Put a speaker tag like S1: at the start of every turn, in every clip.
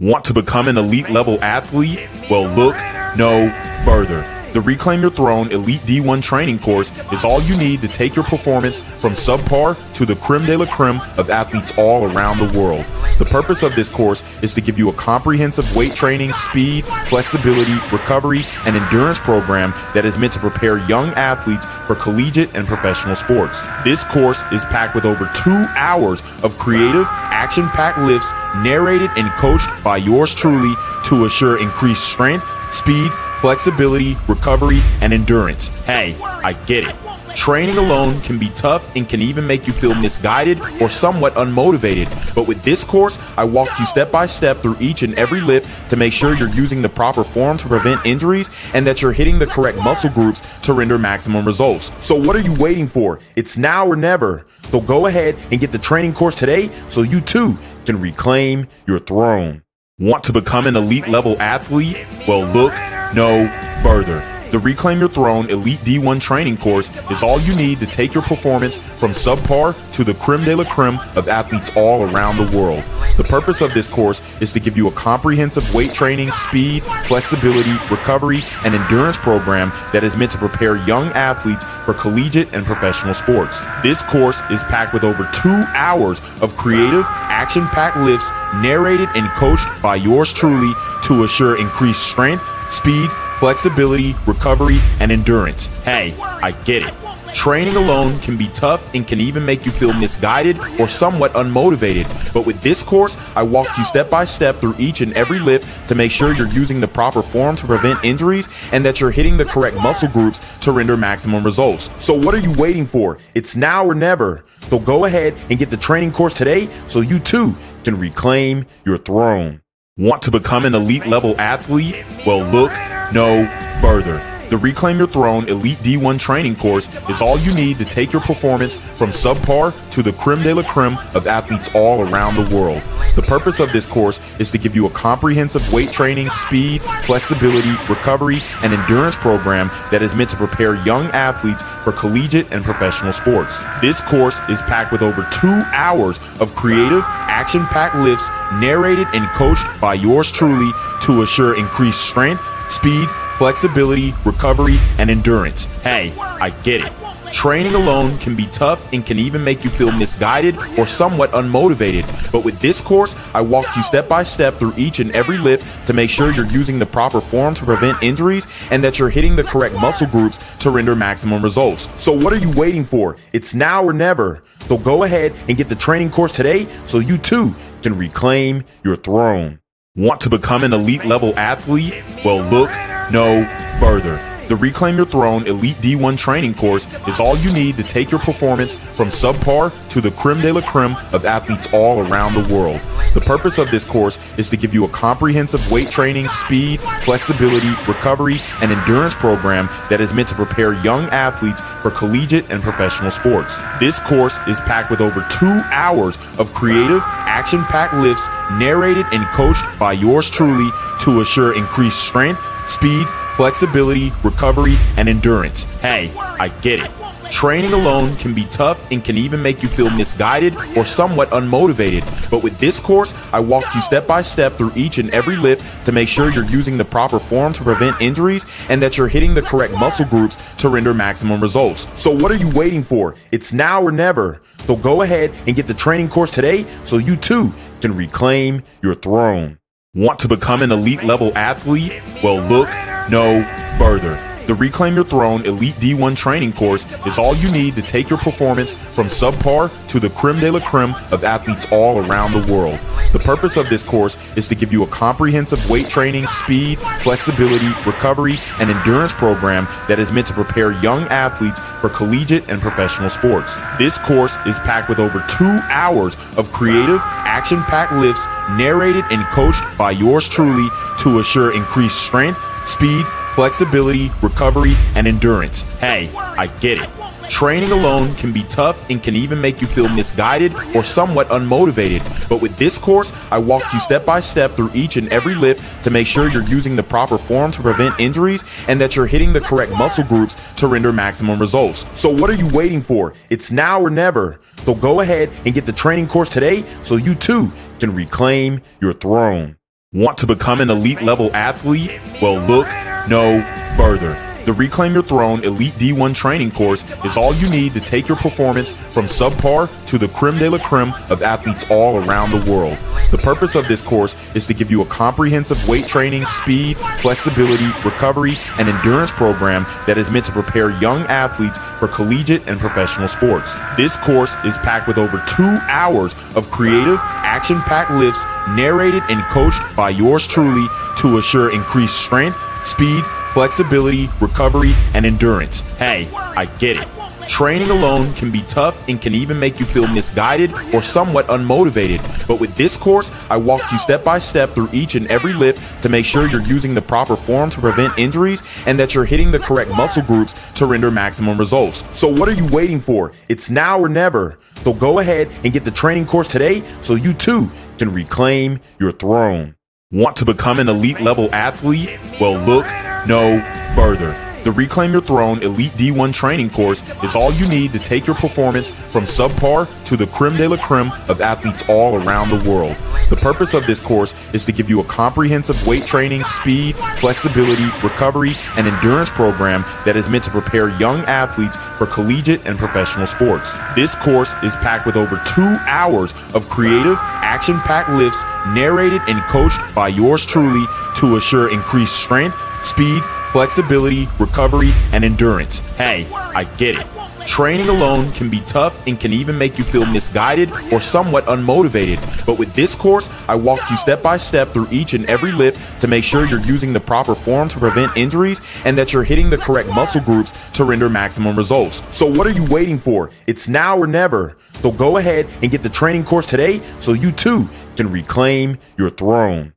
S1: Want to become an elite level athlete? Well, look no further. The Reclaim Your Throne Elite D1 training course is all you need to take your performance from subpar to the creme de la creme of athletes all around the world. The purpose of this course is to give you a comprehensive weight training, speed, flexibility, recovery, and endurance program that is meant to prepare young athletes for collegiate and professional sports. This course is packed with over 2 hours of creative, action-packed lifts narrated and coached by yours truly to assure increased strength, speed, flexibility, recovery, and endurance. Hey, I get it. Training alone can be tough and can even make you feel misguided or somewhat unmotivated. But with this course, I walk you step by step through each and every lift to make sure you're using the proper form to prevent injuries and that you're hitting the correct muscle groups to render maximum results. So what are you waiting for? It's now or never. So go ahead and get the training course today so you too can reclaim your throne. Want to become an elite level athlete? Well, look no further. The Reclaim Your Throne Elite D1 training course is all you need to take your performance from subpar to the creme de la creme of athletes all around the world. The purpose of this course is to give you a comprehensive weight training, speed, flexibility, recovery, and endurance program that is meant to prepare young athletes for collegiate and professional sports. This course is packed with over 2 hours of creative, action-packed lifts narrated and coached by yours truly to assure increased strength, speed, flexibility, recovery, and endurance. Hey, I get it. Training alone can be tough and can even make you feel misguided or somewhat unmotivated. But with this course, I walk you step by step through each and every lift to make sure you're using the proper form to prevent injuries and that you're hitting the correct muscle groups to render maximum results. So what are you waiting for? It's now or never. So go ahead and get the training course today so you too can reclaim your throne. Want to become an elite level athlete? Well, look no further. The Reclaim Your Throne Elite D1 training course is all you need to take your performance from subpar to the creme de la creme of athletes all around the world. The purpose of this course is to give you a comprehensive weight training, speed, flexibility, recovery, and endurance program that is meant to prepare young athletes for collegiate and professional sports. This course is packed with over 2 hours of creative, action-packed lifts narrated and coached by yours truly to assure increased strength, speed, flexibility, recovery, and endurance. Hey, I get it. Training alone can be tough and can even make you feel misguided or somewhat unmotivated. But with this course, I walk you step by step through each and every lift to make sure you're using the proper form to prevent injuries and that you're hitting the correct muscle groups to render maximum results. So what are you waiting for? It's now or never. So go ahead and get the training course today so you too can reclaim your throne. Want to become an elite level athlete? Well, look no further. The Reclaim Your Throne Elite D1 training course is all you need to take your performance from subpar to the creme de la creme of athletes all around the world. The purpose of this course is to give you a comprehensive weight training, speed, flexibility, recovery, and endurance program that is meant to prepare young athletes for collegiate and professional sports. This course is packed with over 2 hours of creative, action-packed lifts narrated and coached by yours truly to assure increased strength, speed, flexibility, recovery, and endurance. Hey, I get it. Training alone can be tough and can even make you feel misguided or somewhat unmotivated. But with this course, I walk you step by step through each and every lift to make sure you're using the proper form to prevent injuries and that you're hitting the correct muscle groups to render maximum results. So what are you waiting for? It's now or never. So go ahead and get the training course today so you too can reclaim your throne. Want to become an elite level athlete? Well, look no further. The Reclaim Your Throne Elite D1 training course is all you need to take your performance from subpar to the creme de la creme of athletes all around the world. The purpose of this course is to give you a comprehensive weight training, speed, flexibility, recovery, and endurance program that is meant to prepare young athletes for collegiate and professional sports. This course is packed with over 2 hours of creative, action-packed lifts narrated and coached by yours truly to assure increased strength, speed, flexibility, recovery, and endurance. Hey, I get it. Training alone can be tough and can even make you feel misguided or somewhat unmotivated. But with this course, I walk you step by step through each and every lift to make sure you're using the proper form to prevent injuries and that you're hitting the correct muscle groups to render maximum results. So what are you waiting for? It's now or never. So go ahead and get the training course today so you too can reclaim your throne. Want to become an elite level athlete? Well, look no further. The Reclaim Your Throne Elite D1 training course is all you need to take your performance from subpar to the creme de la creme of athletes all around the world. The purpose of this course is to give you a comprehensive weight training, speed, flexibility, recovery, and endurance program that is meant to prepare young athletes for collegiate and professional sports. This course is packed with over 2 hours of creative, action-packed lifts narrated and coached by yours truly to assure increased strength, speed, flexibility, recovery, and endurance. Hey, I get it. Training alone can be tough and can even make you feel misguided or somewhat unmotivated. But with this course, I walk you step by step through each and every lift to make sure you're using the proper form to prevent injuries and that you're hitting the correct muscle groups to render maximum results. So what are you waiting for? It's now or never. So go ahead and get the training course today so you too can reclaim your throne. Want to become an elite level athlete? Well, look no further. The Reclaim Your Throne Elite D1 training course is all you need to take your performance from subpar to the creme de la creme of athletes all around the world. The purpose of this course is to give you a comprehensive weight training, speed, flexibility, recovery, and endurance program that is meant to prepare young athletes for collegiate and professional sports. This course is packed with over 2 hours of creative, action-packed lifts narrated and coached by yours truly to assure increased strength, speed, flexibility, recovery, and endurance. Hey, I get it. Training alone can be tough and can even make you feel misguided or somewhat unmotivated. But with this course, I walk you step by step through each and every lift to make sure you're using the proper form to prevent injuries and that you're hitting the correct muscle groups to render maximum results. So what are you waiting for? It's now or never. So go ahead and get the training course today so you too can reclaim your throne.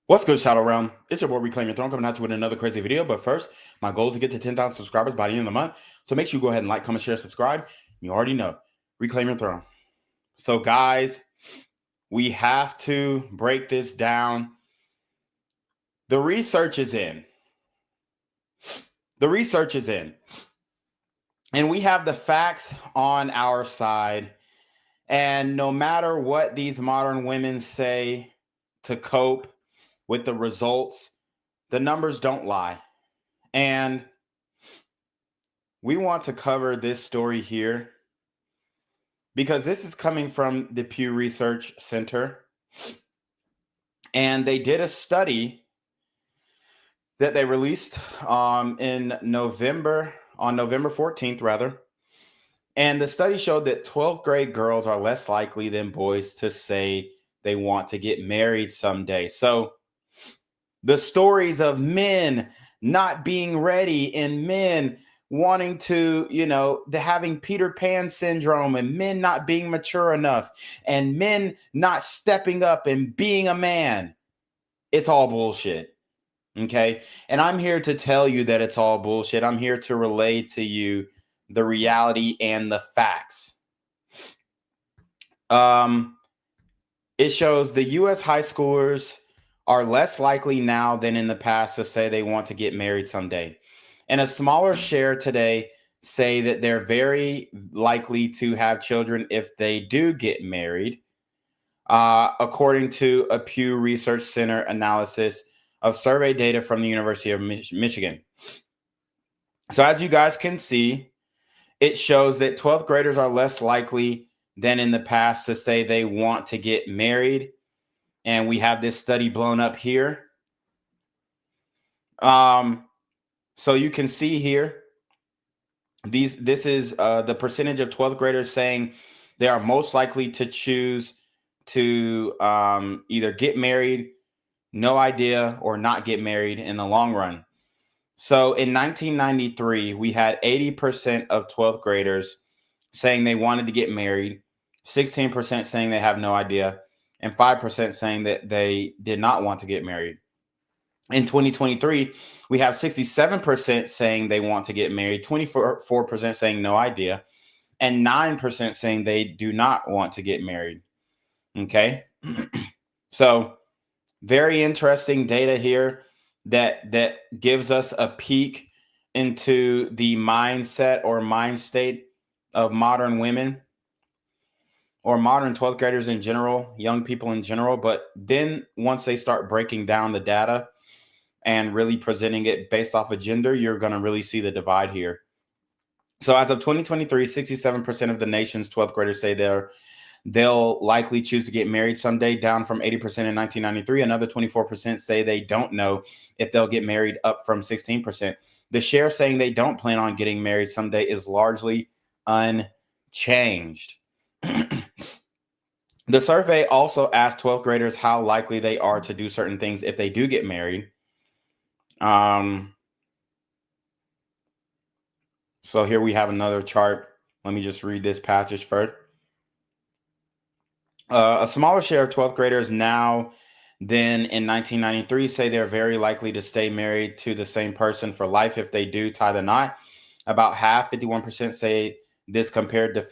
S2: What's good, Shadow Realm? It's your boy Reclaim Your Throne coming at you with another crazy video. But first, my goal is to get to 10,000 subscribers by the end of the month. So make sure you go ahead and like, comment, share, subscribe. You already know. Reclaim Your Throne. So guys, we have to break this down. The research is in. The research is in. And we have the facts on our side. And no matter what these modern women say to cope with the results, the numbers don't lie. And we want to cover this story here because this is coming from the Pew Research Center. And they did a study that they released on November 14th, rather. And the study showed that 12th grade girls are less likely than boys to say they want to get married someday. So the stories of men not being ready and men wanting to, having Peter Pan syndrome and men not being mature enough and men not stepping up and being a man. It's all bullshit. Okay. And I'm here to tell you that it's all bullshit. I'm here to relay to you the reality and the facts. It shows the U.S. high schoolers are less likely now than in the past to say they want to get married someday. And a smaller share today say that they're very likely to have children if they do get married, according to a Pew Research Center analysis of survey data from the University of Michigan. So as you guys can see, it shows that 12th graders are less likely than in the past to say they want to get married. And we have this study blown up here. So you can see here, this is the percentage of 12th graders saying they are most likely to choose to either get married, no idea, or not get married in the long run. So in 1993, we had 80% of 12th graders saying they wanted to get married, 16% saying they have no idea, and 5% saying that they did not want to get married. In 2023, we have 67% saying they want to get married, 24% saying no idea, and 9% saying they do not want to get married. Okay. So very interesting data here that gives us a peek into the mindset or mind state of modern women. or modern 12th graders in general, young people in general. But then once they start breaking down the data and really presenting it based off of gender, you're going to really see the divide here. So as of 2023, 67% of the nation's 12th graders say they'll likely choose to get married someday, down from 80% in 1993. Another 24% say they don't know if they'll get married, up from 16%. The share saying they don't plan on getting married someday is largely unchanged. The survey also asked 12th graders how likely they are to do certain things if they do get married. So here we have another chart. Let me just read this passage first. A smaller share of 12th graders now than in 1993 say they're very likely to stay married to the same person for life if they do tie the knot. About half, 51%, say this compared to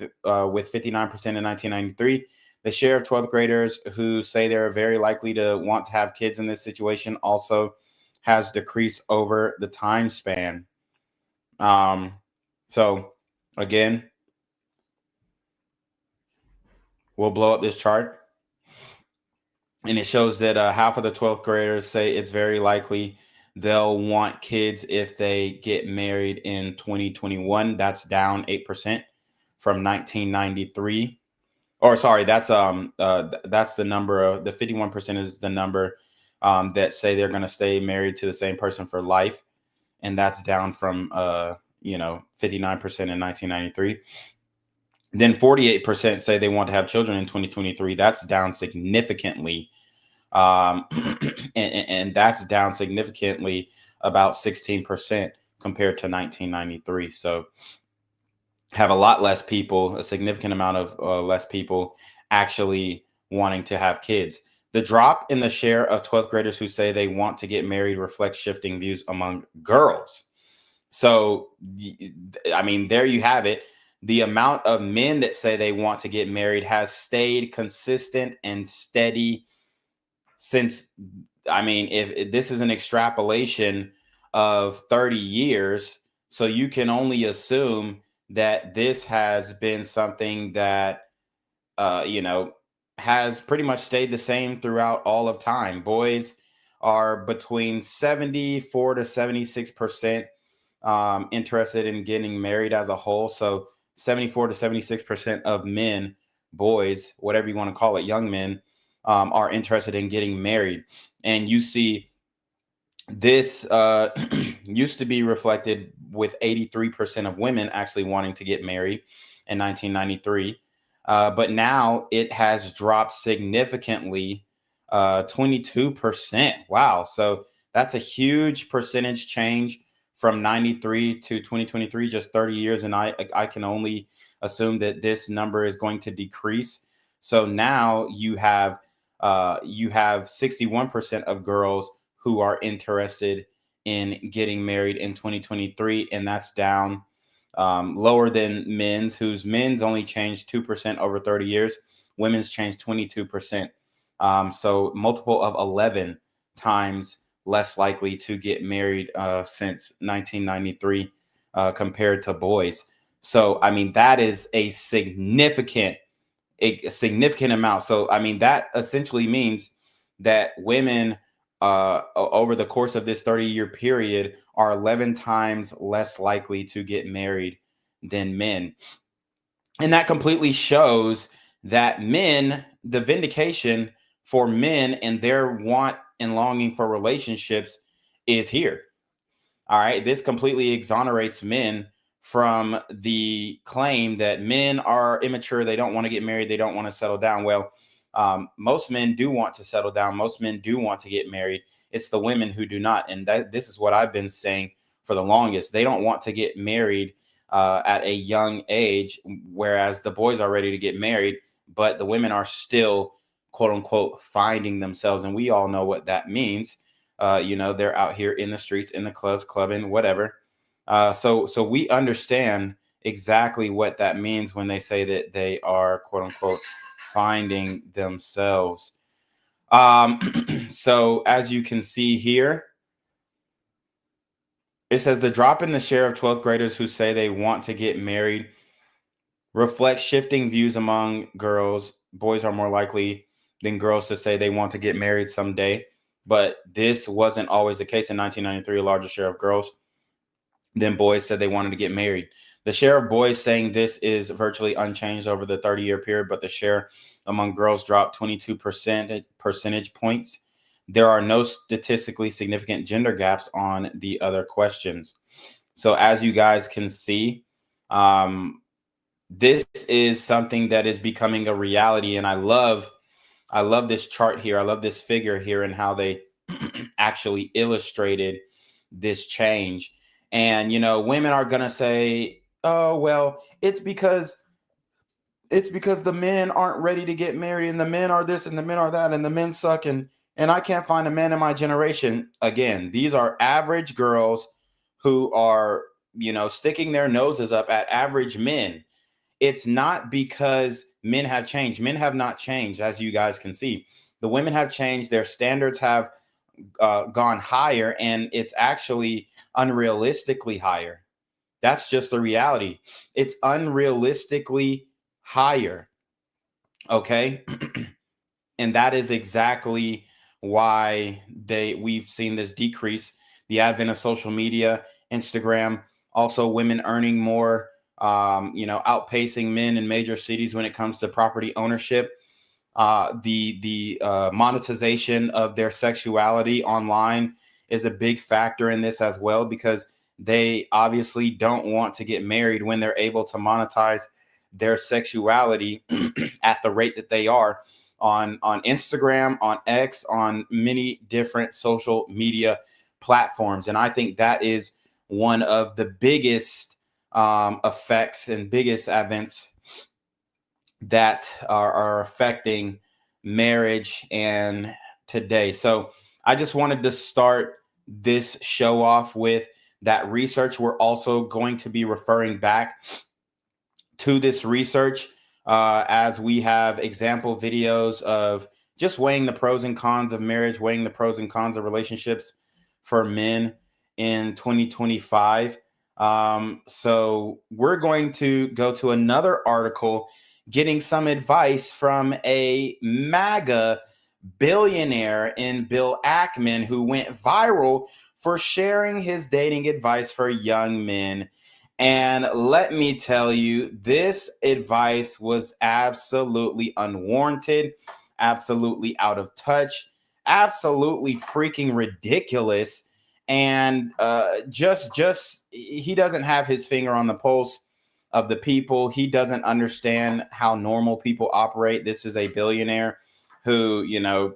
S2: with 59% in 1993. The share of 12th graders who say they're very likely to want to have kids in this situation also has decreased over the time span. So again, we'll blow up this chart. And it shows that half of the 12th graders say it's very likely they'll want kids if they get married in 2021. That's down 8% from 1993. Or sorry, that's the number of the 51% is the number that say they're going to stay married to the same person for life, and that's down from 59% in 1993. Then 48% say they want to have children in 2023. That's down significantly. And that's down significantly, about 16% compared to 1993. So have a lot less people, a significant amount of less people actually wanting to have kids. The drop in the share of 12th graders who say they want to get married reflects shifting views among girls. So, I mean, there you have it. The amount of men that say they want to get married has stayed consistent and steady since, I mean, if this is an extrapolation of 30 years, so you can only assume that this has been something that, has pretty much stayed the same throughout all of time. Boys are between 74 to 76% interested in getting married as a whole. So 74 to 76% of men, boys, whatever you want to call it, young men, are interested in getting married. And you see this used to be reflected with 83% of women actually wanting to get married in 1993. But now it has dropped significantly, 22%. Wow. So that's a huge percentage change from 93 to 2023, just 30 years. And I can only assume that this number is going to decrease. So now you have 61% of girls who are interested in getting married in 2023, and that's down lower than whose men's only changed 2% over 30 years. Women's changed 22%. So multiple of 11 times less likely to get married since 1993 compared to boys. So, I mean, that is a significant amount. So, I mean, that essentially means that women over the course of this 30-year period are 11 times less likely to get married than men. And that completely shows that the vindication for men and their want and longing for relationships is here. All right. This completely exonerates men from the claim that men are immature. They don't want to get married. They don't want to settle down. Well, most men do want to settle down. Most men do want to get married. It's the women who do not. And this is what I've been saying for the longest. They don't want to get married at a young age, whereas the boys are ready to get married, but the women are still, quote unquote, finding themselves. And we all know what that means. They're out here in the streets, in the clubs, clubbing, whatever. So we understand exactly what that means when they say that they are, quote unquote, finding themselves. So as you can see here, it says the drop in the share of 12th graders who say they want to get married reflects shifting views among girls. Boys are more likely than girls to say they want to get married someday. But this wasn't always the case. In 1993, a larger share of girls than boys said they wanted to get married. The share of boys saying this is virtually unchanged over the 30-year period, but the share among girls dropped 22 percentage points. There are no statistically significant gender gaps on the other questions. So as you guys can see, this is something that is becoming a reality. And I love this chart here. I love this figure here and how they actually illustrated this change. And, women are going to say, oh, well, it's because the men aren't ready to get married and the men are this and the men are that and the men suck. And I can't find a man in my generation. Again, these are average girls who are, sticking their noses up at average men. It's not because men have changed. Men have not changed, as you guys can see. The women have changed. Their standards have gone higher, and it's actually unrealistically higher. That's just the reality. It's unrealistically higher. Okay. And that is exactly why we've seen this decrease. The advent of social media, Instagram, also women earning more, outpacing men in major cities when it comes to property ownership. The monetization of their sexuality online is a big factor in this as well, because they obviously don't want to get married when they're able to monetize their sexuality at the rate that they are on Instagram, on X, on many different social media platforms. And I think that is one of the biggest effects and biggest events that are affecting marriage and today. So I just wanted to start this show off with that research. We're also going to be referring back to this research as we have example videos of just weighing the pros and cons of marriage, weighing the pros and cons of relationships for men in 2025. So we're going to go to another article, getting some advice from a MAGA billionaire in Bill Ackman, who went viral for sharing his dating advice for young men. And let me tell you, this advice was absolutely unwarranted, absolutely out of touch, absolutely freaking ridiculous. And just he doesn't have his finger on the pulse of the people. He doesn't understand how normal people operate. This is a billionaire who,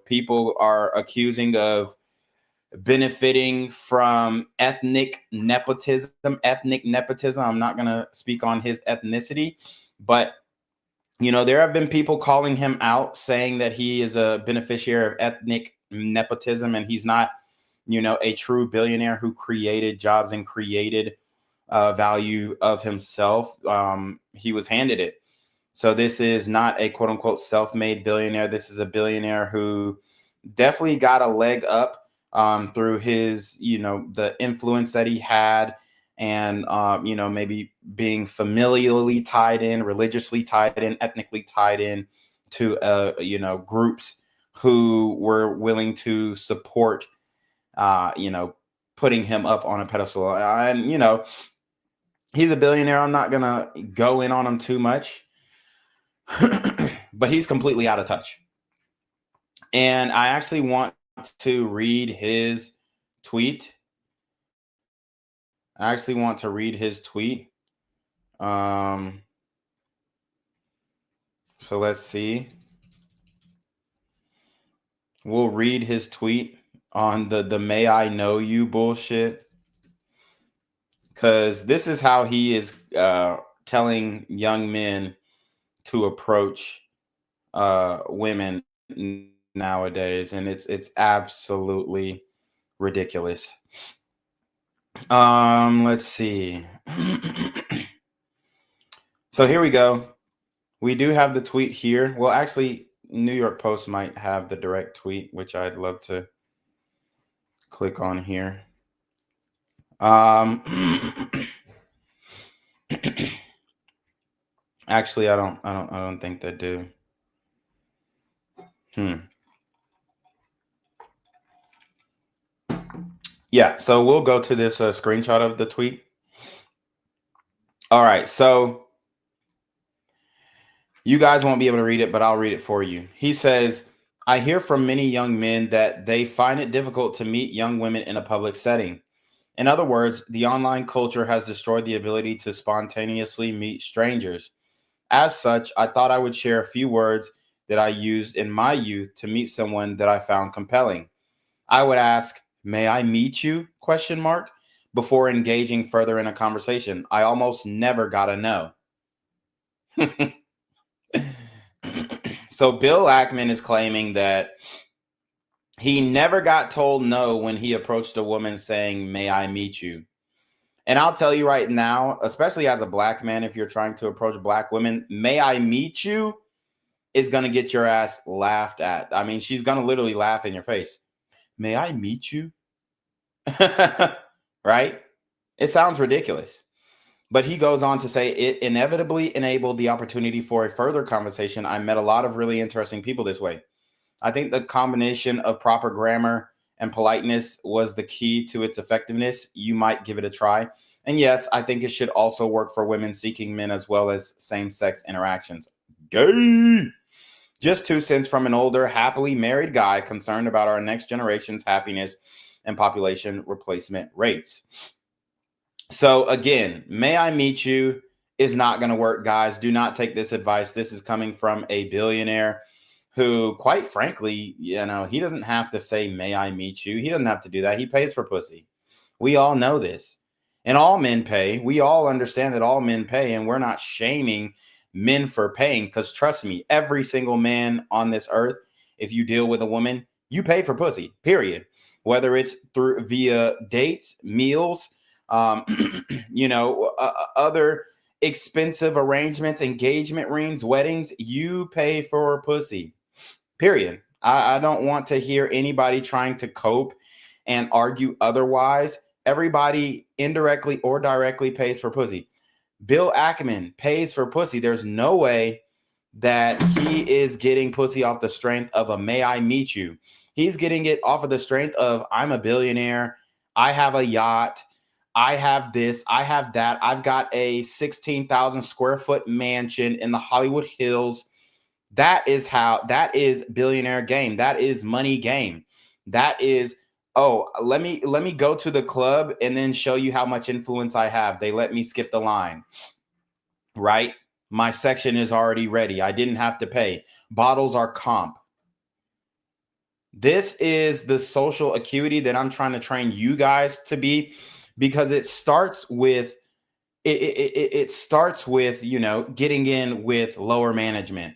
S2: people are accusing of benefiting from ethnic nepotism. I'm not going to speak on his ethnicity, but there have been people calling him out, saying that he is a beneficiary of ethnic nepotism, and he's not, a true billionaire who created jobs and created value of himself. He was handed it. So this is not a quote unquote self-made billionaire. This is a billionaire who definitely got a leg up through his, the influence that he had, and, maybe being familially tied in, religiously tied in, ethnically tied in to, groups who were willing to support, putting him up on a pedestal. And, he's a billionaire. I'm not going to go in on him too much, but he's completely out of touch. And I actually want to read his tweet. So let's see. We'll read his tweet on the "may I know you" bullshit, because this is how he is telling young men to approach women nowadays, and it's absolutely ridiculous. Let's see. So here we go. We do have the tweet here. Well, actually, New York Post might have the direct tweet, which I'd love to click on here. Actually, I don't think they do. Yeah, so we'll go to this screenshot of the tweet. All right, so you guys won't be able to read it, but I'll read it for you. He says, I hear from many young men that they find it difficult to meet young women in a public setting. In other words, the online culture has destroyed the ability to spontaneously meet strangers. As such, I thought I would share a few words that I used in my youth to meet someone that I found compelling. I would ask, "May I meet you?" question mark before engaging further in a conversation. I almost never got a no. So Bill Ackman is claiming that he never got told no when he approached a woman saying, "May I meet you?" And I'll tell you right now, especially as a black man, if you're trying to approach black women, "May I meet you?" is going to get your ass laughed at. I mean, she's going to literally laugh in your face. "May I meet you?" Right? It sounds ridiculous. But he goes on to say, it inevitably enabled the opportunity for a further conversation. I met a lot of really interesting people this way. I think the combination of proper grammar and politeness was the key to its effectiveness. You might give it a try. And yes, I think it should also work for women seeking men as well as same-sex interactions. Gay! Just 2 cents from an older, happily married guy concerned about our next generation's happiness and population replacement rates. So again, "May I meet you?" is not going to work, guys. Do not take this advice. This is coming from a billionaire who, quite frankly, he doesn't have to say, "May I meet you?" He doesn't have to do that. He pays for pussy. We all know this. And all men pay. We all understand that all men pay, and we're not shaming men for paying, because trust me, every single man on this earth, if you deal with a woman, you pay for pussy, period. Whether it's through via dates, meals, um, other expensive arrangements, engagement rings, weddings, you pay for pussy, period. I don't want to hear anybody trying to cope and argue otherwise. Everybody indirectly or directly pays for pussy. Bill Ackman pays for pussy. There's no way that he is getting pussy off the strength of a "May I meet you?" He's getting it off of the strength of, "I'm a billionaire. I have a yacht. I have this. I have that. I've got a 16,000 square foot mansion in the Hollywood Hills." That is billionaire game. That is money game. That is, "Oh, let me go to the club and then show you how much influence I have. They let me skip the line." Right? My section is already ready. I didn't have to pay. Bottles are comp. This is the social acuity that I'm trying to train you guys to be, because it starts with getting in with lower management,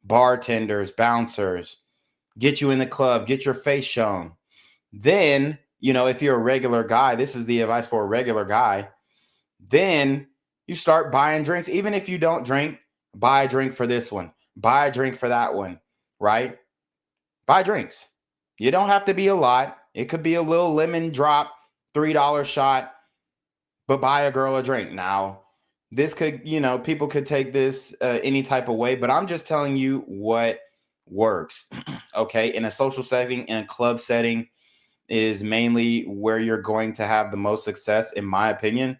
S2: bartenders, bouncers, get you in the club, get your face shown. Then, if you're a regular guy, this is the advice for a regular guy. Then you start buying drinks. Even if you don't drink, buy a drink for this one, buy a drink for that one, right? Buy drinks. You don't have to be a lot. It could be a little lemon drop, $3 shot, but buy a girl a drink. Now, this could, people could take this any type of way, but I'm just telling you what works. Okay. In a social setting, in a club setting, is mainly where you're going to have the most success, in my opinion.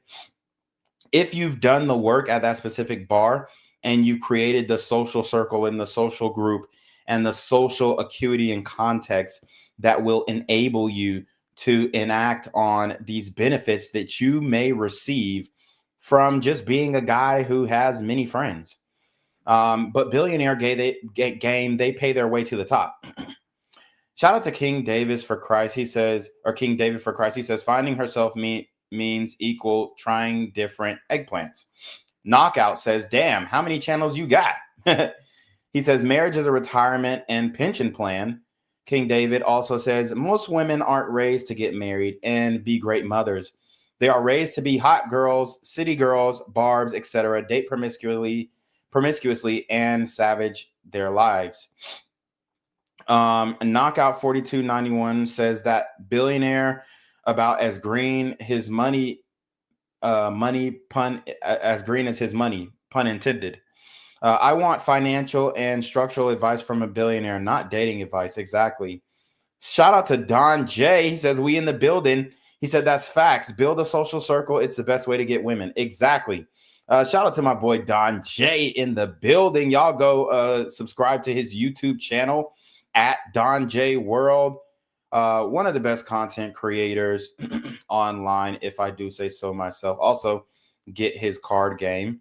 S2: If you've done the work at that specific bar and you've created the social circle and the social group and the social acuity and context that will enable you to enact on these benefits that you may receive from just being a guy who has many friends. But billionaire game, they pay their way to the top. Shout out to King Davis for Christ. He says, or King David for Christ. He says, finding herself means equal trying different eggplants. Knockout says, damn, how many channels you got? He says, marriage is a retirement and pension plan. King David also says, most women aren't raised to get married and be great mothers. They are raised to be hot girls, city girls, barbs, etc., date promiscuously, and savage their lives. Knockout 4291 says that billionaire about as green his money, money pun as green as his money, pun intended. I want financial and structural advice from a billionaire, not dating advice. Exactly. Shout out to Don J. He says, we in the building. He said, that's facts. Build a social circle. It's the best way to get women. Exactly. Shout out to my boy Don J in the building. Y'all go subscribe to his YouTube channel at Don J World. One of the best content creators online, if I do say so myself. Also, get his card game.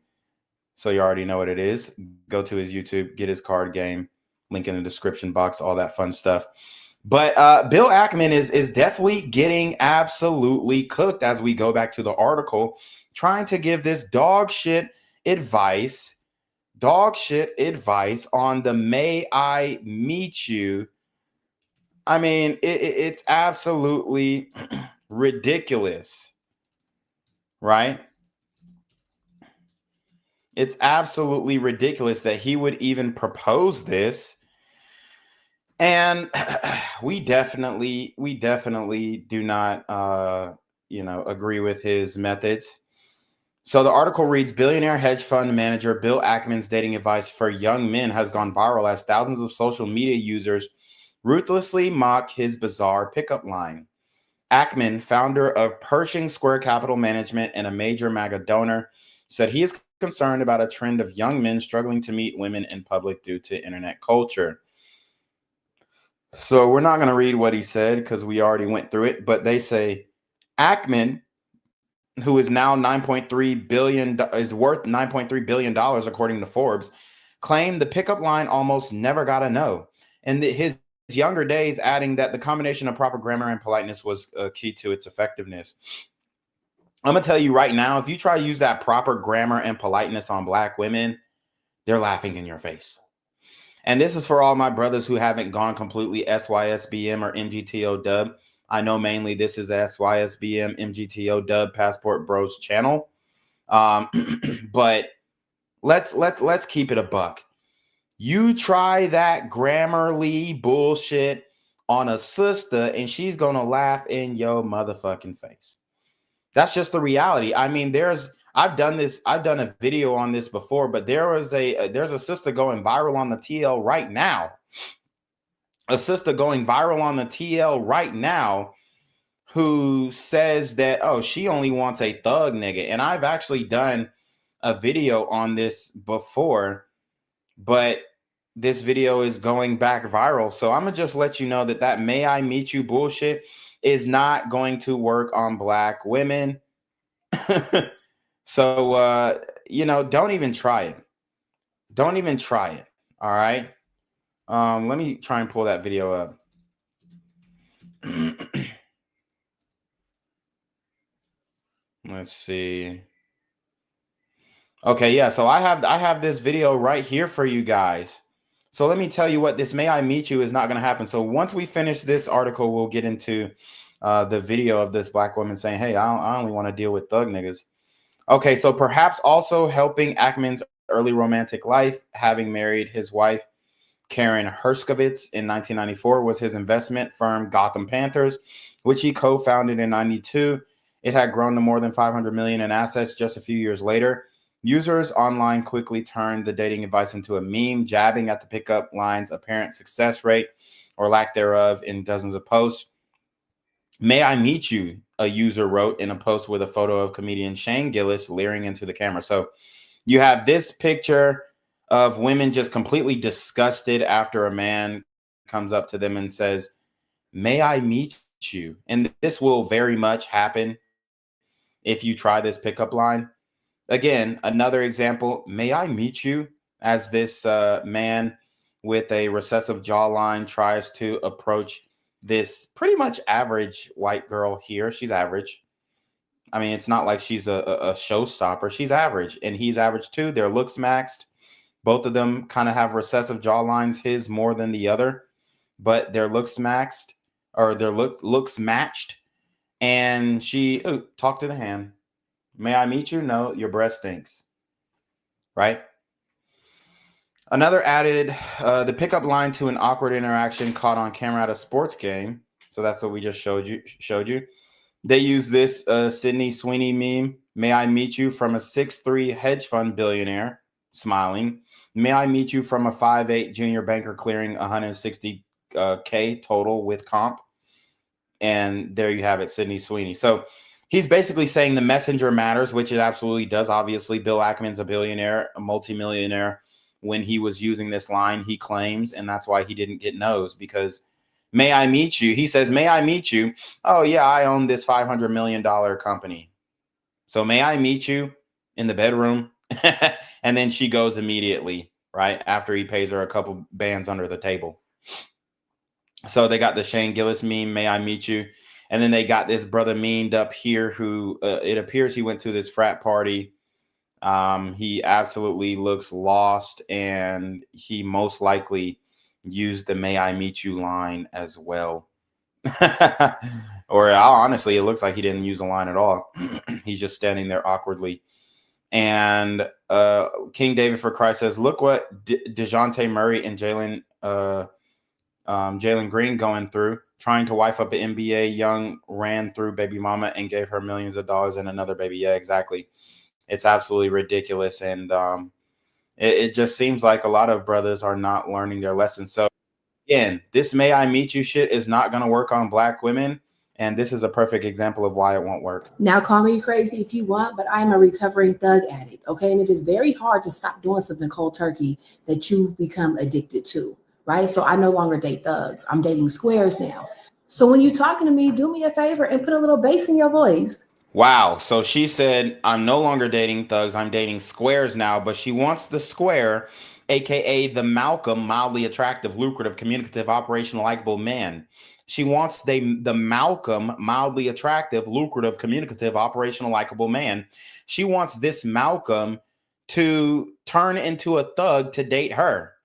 S2: So you already know what it is. Go to his YouTube, get his card game. Link in the description box, all that fun stuff. But Bill Ackman is definitely getting absolutely cooked as we go back to the article, trying to give this dog shit advice on the May I Meet You. I mean, it's absolutely ridiculous, right? It's absolutely ridiculous that he would even propose this. And we definitely do not, agree with his methods. So the article reads, billionaire hedge fund manager Bill Ackman's dating advice for young men has gone viral as thousands of social media users ruthlessly mock his bizarre pickup line. Ackman, founder of Pershing Square Capital Management and a major MAGA donor, said he is concerned about a trend of young men struggling to meet women in public due to internet culture. So we're not going to read what he said because we already went through it, but they say Ackman, who is now $9.3 billion, is worth $9.3 billion according to Forbes, claimed the pickup line almost never got a no. And his younger days, adding that the combination of proper grammar and politeness was key to its effectiveness. I'm going to tell you right now, if you try to use that proper grammar and politeness on Black women, they're laughing in your face. And this is for all my brothers who haven't gone completely SYSBM or MGTO dub. I know mainly this is SYSBM, MGTO dub, Passport Bros channel. But let's keep it a buck. You try that Grammarly bullshit on a sister and she's going to laugh in your motherfucking face. That's just the reality. I mean, I've done a video on this before, but there's a sister going viral on the TL right now. A sister going viral on the TL right now who says that, oh, she only wants a thug nigga. And I've actually done a video on this before, but this video is going back viral. So I'm going to just let you know that May I Meet You bullshit is not going to work on Black women. So, don't even try it. Don't even try it. All right. Let me try and pull that video up. Let's see. Okay, yeah. So I have this video right here for you guys. So let me tell you what this May I Meet You is not going to happen. So once we finish this article, we'll get into the video of this Black woman saying, hey, I only want to deal with thug niggas. Okay, so perhaps also helping Ackman's early romantic life, having married his wife, Karen Herskovitz, in 1994, was his investment firm, Gotham Panthers, which he co-founded in 92. It had grown to more than $500 million in assets just a few years later. Users online quickly turned the dating advice into a meme, jabbing at the pickup line's apparent success rate or lack thereof in dozens of posts. May I meet you, a user wrote in a post with a photo of comedian Shane Gillis leering into the camera. So you have this picture of women just completely disgusted after a man comes up to them and says, may I meet you? And this will very much happen if you try this pickup line. Again, another example, may I meet you, as this man with a recessive jawline tries to approach this pretty much average white girl here. She's average. I mean, it's not like she's a showstopper. She's average, and he's average too. Their looks maxed. Both of them kind of have recessive jawlines, his more than the other, but their looks maxed, or their looks matched. And she, talk to the hand. May I meet you? No, your breath stinks. Right? Another added the pickup line to an awkward interaction caught on camera at a sports game. So that's what we just showed you. They use this Sydney Sweeney meme. May I meet you, from a 6'3" hedge fund billionaire, smiling. May I meet you from a 5'8" junior banker clearing 160K total with comp? And there you have it, Sydney Sweeney. So he's basically saying the messenger matters, which it absolutely does. Obviously, Bill Ackman's a billionaire, a multimillionaire. When he was using this line, he claims, and that's why he didn't get no's, because may I meet you? He says, may I meet you? Oh, yeah, I own this $500 million company. So may I meet you in the bedroom? And then she goes immediately, right, after he pays her a couple bands under the table. So they got the Shane Gillis meme, may I meet you? And then they got this brother memed up here who it appears he went to this frat party. He absolutely looks lost, and he most likely used the may I meet you line as well. Or honestly, it looks like he didn't use the line at all. He's just standing there awkwardly. And King David for Christ says, look what DeJounte Murray and Jalen Green going through, trying to wife up an NBA young, ran through baby mama and gave her millions of dollars and another baby. Yeah, exactly. It's absolutely ridiculous. And it just seems like a lot of brothers are not learning their lessons. So again, this may I meet you shit is not going to work on black women. And this is a perfect example of why it won't work.
S3: Now, call me crazy if you want, but I'm a recovering thug addict, okay? And it is very hard to stop doing something cold turkey that you've become addicted to, right? So I no longer date thugs. I'm dating squares now. So when you're talking to me, do me a favor and put a little bass in your voice.
S2: Wow. So she said, I'm no longer dating thugs. I'm dating squares now, but she wants the square, aka the Malcolm, mildly attractive, lucrative, communicative, operational, likable man. She wants the Malcolm, mildly attractive, lucrative, communicative, operational, likable man. She wants this Malcolm to turn into a thug to date her.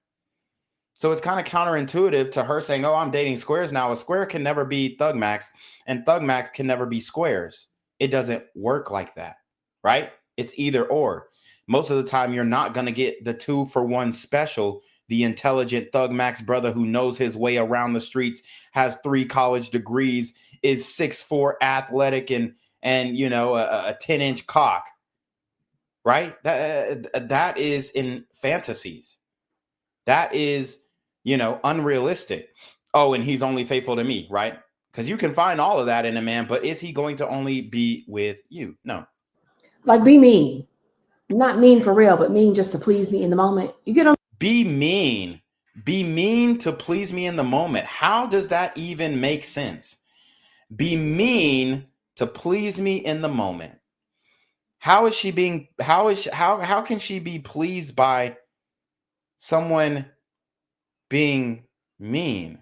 S2: So it's kind of counterintuitive to her saying, oh, I'm dating squares now. A square can never be Thug Max, and Thug Max can never be squares. It doesn't work like that, right? It's either or. Most of the time, you're not going to get the 2-for-1 special. The intelligent Thug Max brother who knows his way around the streets, has 3 college degrees, is 6'4", athletic, and you know, a 10-inch cock, right? That is in fantasies. That is, you know, unrealistic. Oh, and he's only faithful to me, right? Because you can find all of that in a man, but is he going to only be with you? No.
S3: Like, be mean. Not mean for real, but mean just to please me in the moment. You get them?
S2: Be mean. Be mean to please me in the moment. How does that even make sense? Be mean to please me in the moment. How is she being, how can she be pleased by someone being mean?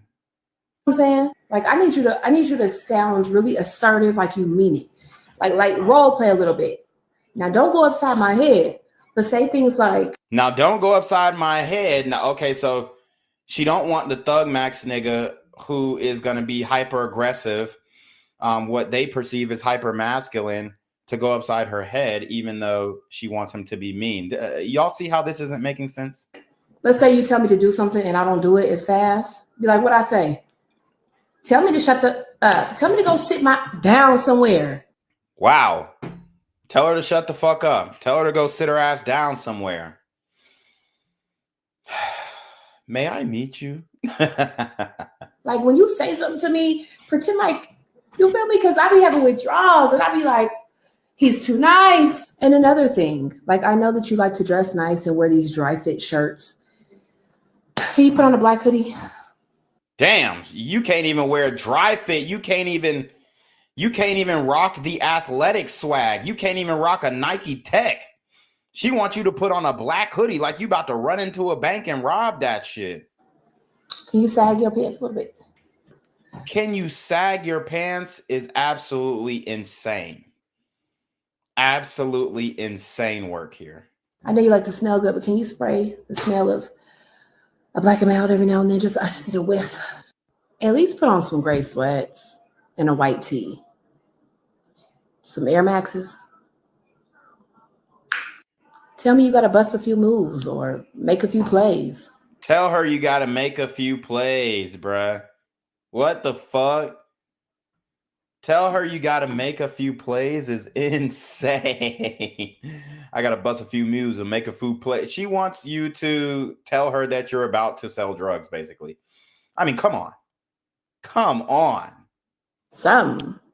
S3: I'm saying, like, I need you to sound really assertive, like you mean it, like role play a little bit. Now, don't go upside my head, but say things like,
S2: now don't go upside my head. Now, okay, so she don't want the Thug Max nigga who is going to be hyper aggressive, what they perceive as hyper masculine, to go upside her head, even though she wants him to be mean. Y'all see how this isn't making sense?
S3: let's say you tell me to do something and I don't do it as fast. Be like, what I say? Tell me to tell me to go sit down somewhere.
S2: Wow. Tell her to shut the fuck up. Tell her to go sit her ass down somewhere. May I meet you?
S3: Like, when you say something to me, pretend like, you feel me? Because I be having withdrawals and I be like, he's too nice. And another thing, like, I know that you like to dress nice and wear these dry fit shirts. Can you put on a black hoodie?
S2: Damn, you can't even wear a dry fit. You can't even rock the athletic swag. You can't even rock a Nike Tech. She wants you to put on a black hoodie like you about to run into a bank and rob that shit.
S3: Can you sag your pants a little bit?
S2: Can you sag your pants is absolutely insane. Absolutely insane work here.
S3: I know you like to smell good, but can you spray the smell of a black and mild every now and then? I just need a whiff. At least put on some gray sweats and a white tee. Some Air Maxes. Tell me you got to bust a few moves or make a few plays.
S2: Tell her you got to make a few plays, bruh. What the fuck? Tell her you got to make a few plays is insane. I got to bust a few moves and make a few plays. She wants you to tell her that you're about to sell drugs, basically. I mean, come on. Come on.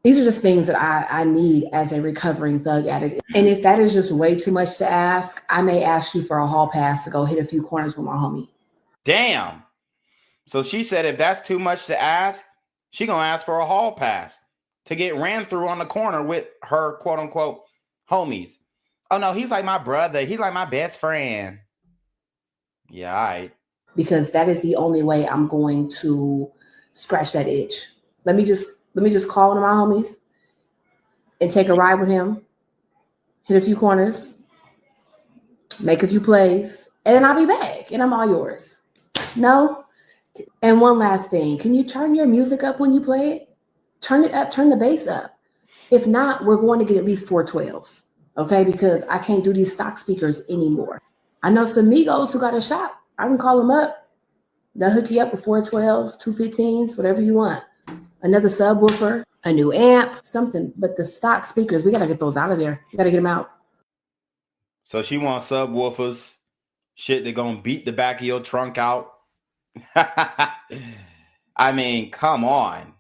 S3: These are just things that I need as a recovering thug addict. And if that is just way too much to ask, I may ask you for a hall pass to go hit a few corners with my homie.
S2: Damn. So she said if that's too much to ask, she gonna ask for a hall pass to get ran through on the corner with her quote unquote homies. Oh no, he's like my brother. He's like my best friend. Yeah, all right.
S3: Because that is the only way I'm going to scratch that itch. Let me just call one of my homies and take a ride with him, hit a few corners, make a few plays, and then I'll be back and I'm all yours. No? And one last thing, can you turn your music up when you play it? Turn it up, turn the bass up. If not, we're going to get at least 412s, okay? Because I can't do these stock speakers anymore. I know some Migos who got a shop. I can call them up. They'll hook you up with 412s, 215s, whatever you want. Another subwoofer, a new amp, something. But the stock speakers, we got to get those out of there. We got to get them out.
S2: So she wants subwoofers, shit that gonna beat the back of your trunk out. I mean, come on.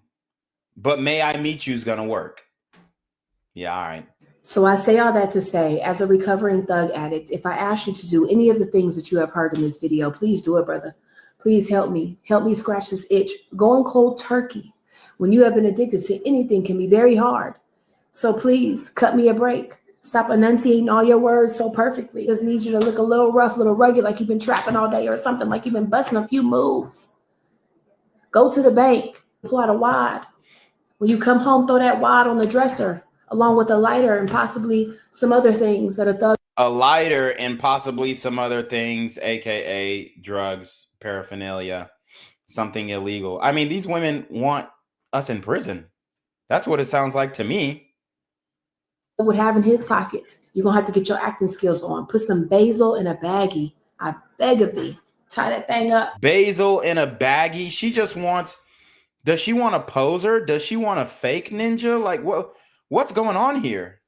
S2: But May I Meet You's gonna work. Yeah, all right.
S3: So I say all that to say, as a recovering thug addict, if I ask you to do any of the things that you have heard in this video, please do it, brother. Please help me. Help me scratch this itch. Going cold turkey when you have been addicted to anything can be very hard. So please cut me a break. Stop enunciating all your words so perfectly. Just need you to look a little rough, a little rugged, like you've been trapping all day or something, like you've been busting a few moves. Go to the bank, pull out a wad. When you come home, throw that wad on the dresser, along with a lighter and possibly some other things that a thug.
S2: A lighter and possibly some other things, aka drugs, paraphernalia, something illegal. I mean, these women want us in prison. That's what it sounds like to me.
S3: Would have in his pocket. You're gonna have to get your acting skills on. Put some basil in a baggie. I beg of thee. Tie that thing up.
S2: Basil in a baggie. She just wants. Does she want a poser? Does she want a fake ninja? Like what's going on here?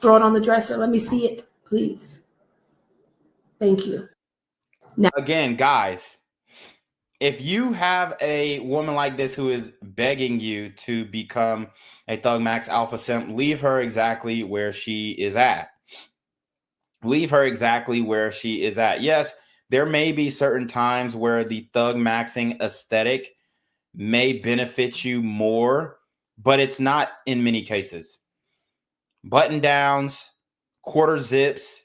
S3: Throw it on the dresser. Let me see it, please. Thank you.
S2: Now, again, guys, if you have a woman like this who is begging you to become a Thug Max Alpha Simp, leave her exactly where she is at. Leave her exactly where she is at. Yes, there may be certain times where the Thug Maxing aesthetic may benefit you more, but it's not in many cases. Button downs, quarter zips,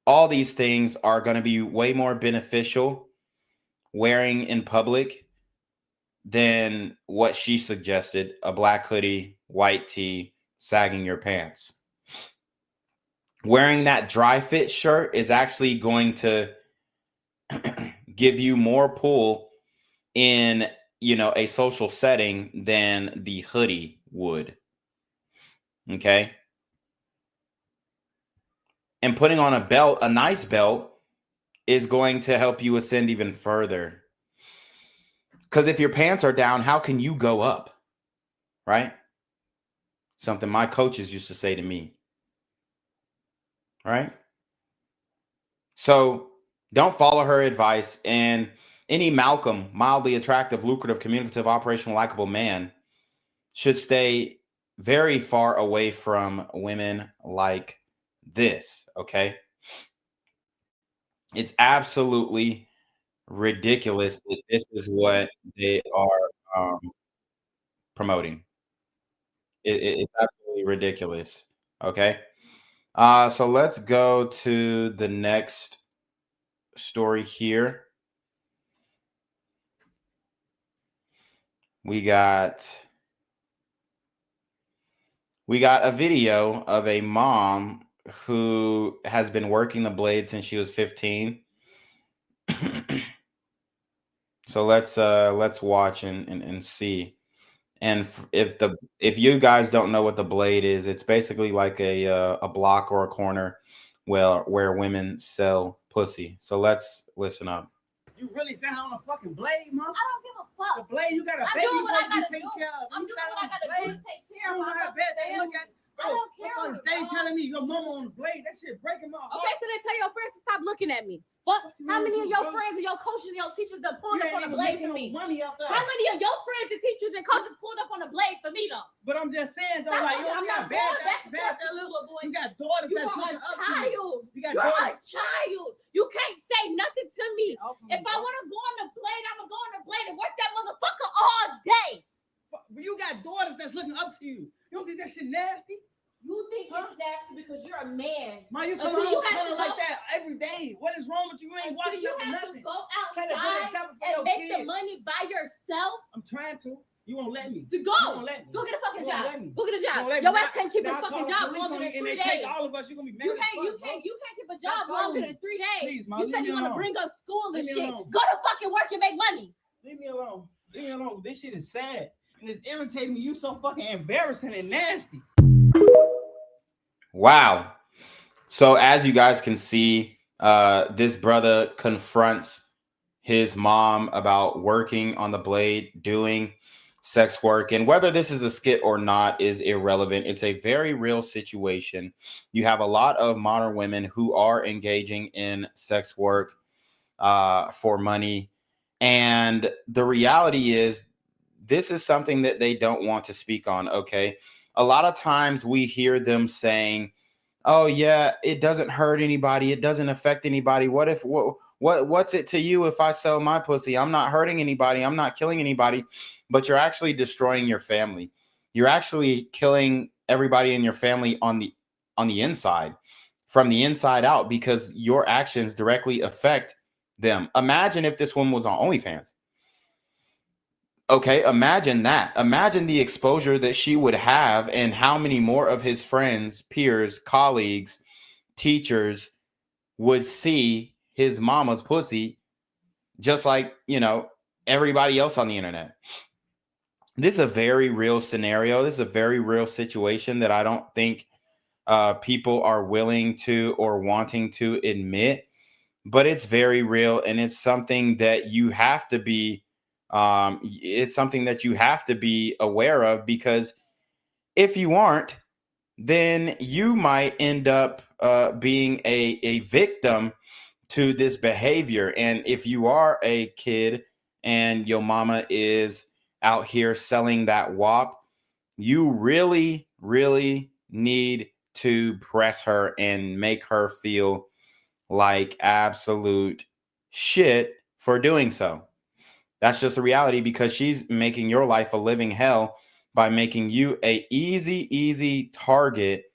S2: all these things are going to be way more beneficial wearing in public than what she suggested, a black hoodie, white tee, sagging your pants. Wearing that dry fit shirt is actually going to give you more pull in, a social setting than the hoodie would. Okay? And putting on a belt, a nice belt, is going to help you ascend even further. Because if your pants are down, how can you go up? Right? Something my coaches used to say to me. Right? So don't follow her advice. And any Malcolm, mildly attractive, lucrative, communicative, operational, likable man should stay very far away from women like this. Okay? It's absolutely ridiculous that this is what they are promoting. It's absolutely ridiculous. Okay. So let's go to the next story here. We got a video of a mom who has been working the blade since she was 15. So let's watch and see. And if you guys don't know what the blade is, it's basically like a block or a corner where women sell pussy. So let's listen up.
S4: You really stand on a fucking blade, mom?
S5: I don't give a fuck.
S4: The blade, you got a
S5: I'm
S4: baby
S5: doing what I
S4: you
S5: gotta
S4: take
S5: do.
S4: care of.
S5: I'm
S4: You
S5: doing
S4: stand
S5: what I
S4: on the
S5: gotta do
S4: blade?
S5: to take
S4: at me. Fuck, how many of your friends and your coaches and your teachers that pulled up on the blade for me? How many of your friends and teachers and coaches pulled up on the blade for me though?
S5: But I'm just saying though, like you got you got daughters that's looking up to you. You're a
S4: child. You can't say nothing to me. If I want to go on the blade, I'm gonna go on the blade and work that motherfucker all day.
S5: But you got daughters that's looking up to you. You don't think that shit nasty?
S4: You think it's nasty because you're a man.
S5: Man, you come home like that every day. What is wrong with you? You ain't washing up nothing.
S4: You have to go outside and make the money by yourself.
S5: I'm trying to. You won't let me.
S4: To go. Go get a fucking job. Go get a job. Your ass can't keep a fucking job longer than 3 days.
S5: All of us, you're gonna be mad.
S4: You can't keep a job longer than 3 days.
S5: Please, Mom,
S4: you said you want to bring us school and shit. Go to fucking work and make money.
S5: Leave me alone. Leave me alone. This shit is sad. And it's irritating me. You so fucking embarrassing and nasty.
S2: Wow. So as you guys can see, this brother confronts his mom about working on the blade, doing sex work. And whether this is a skit or not is irrelevant. It's a very real situation. You have a lot of modern women who are engaging in sex work for money. And the reality is, this is something that they don't want to speak on, okay? A lot of times we hear them saying, oh yeah, it doesn't hurt anybody. It doesn't affect anybody. What's it to you if I sell my pussy? I'm not hurting anybody. I'm not killing anybody. But you're actually destroying your family. You're actually killing everybody in your family on the inside, from the inside out, because your actions directly affect them. Imagine if this woman was on OnlyFans. Okay, imagine that. Imagine the exposure that she would have and how many more of his friends, peers, colleagues, teachers would see his mama's pussy just like, everybody else on the internet. This is a very real scenario. This is a very real situation that I don't think people are willing to or wanting to admit, but it's very real, and it's something that you have to be aware of, because if you aren't, then you might end up being a victim to this behavior. And if you are a kid and your mama is out here selling that WAP, you really, really need to press her and make her feel like absolute shit for doing so. That's just the reality, because she's making your life a living hell by making you a easy target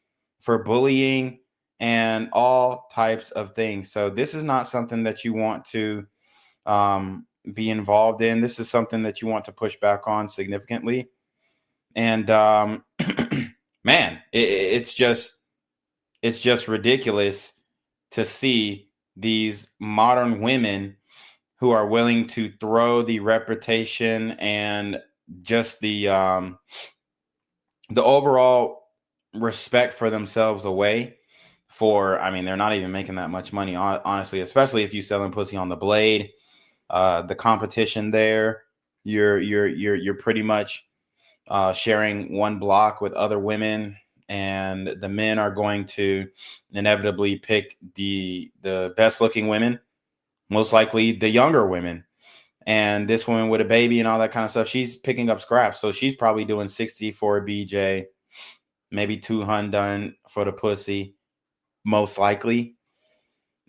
S2: for bullying and all types of things. So this is not something that you want to be involved in. This is something that you want to push back on significantly. And man, it's just ridiculous to see these modern women who are willing to throw the reputation and just the overall respect for themselves away for, they're not even making that much money, honestly, especially if you selling pussy on the blade. The competition there, you're pretty much sharing one block with other women, and the men are going to inevitably pick the best looking women, most likely the younger women. And this woman with a baby and all that kind of stuff, she's picking up scraps. So she's probably doing 60 for a BJ, maybe 200 for the pussy, most likely.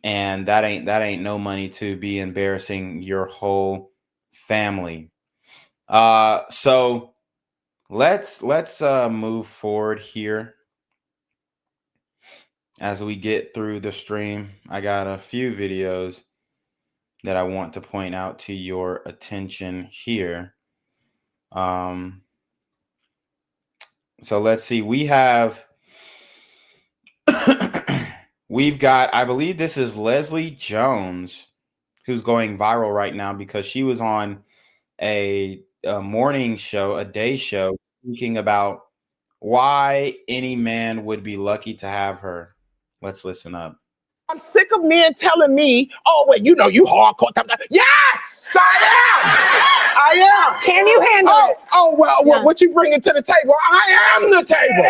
S2: And that ain't no money to be embarrassing your whole family. So let's move forward here as we get through the stream. I got a few videos that I want to point out to your attention here. So let's see. We've got, I believe this is Leslie Jones, who's going viral right now because she was on a morning show, a day show, speaking about why any man would be lucky to have her. Let's listen up.
S6: I'm sick of men telling me, oh, well, you hardcore. Yes, I am. Can you handle it? Oh, well, yeah. What you bringing to the table? I am the table.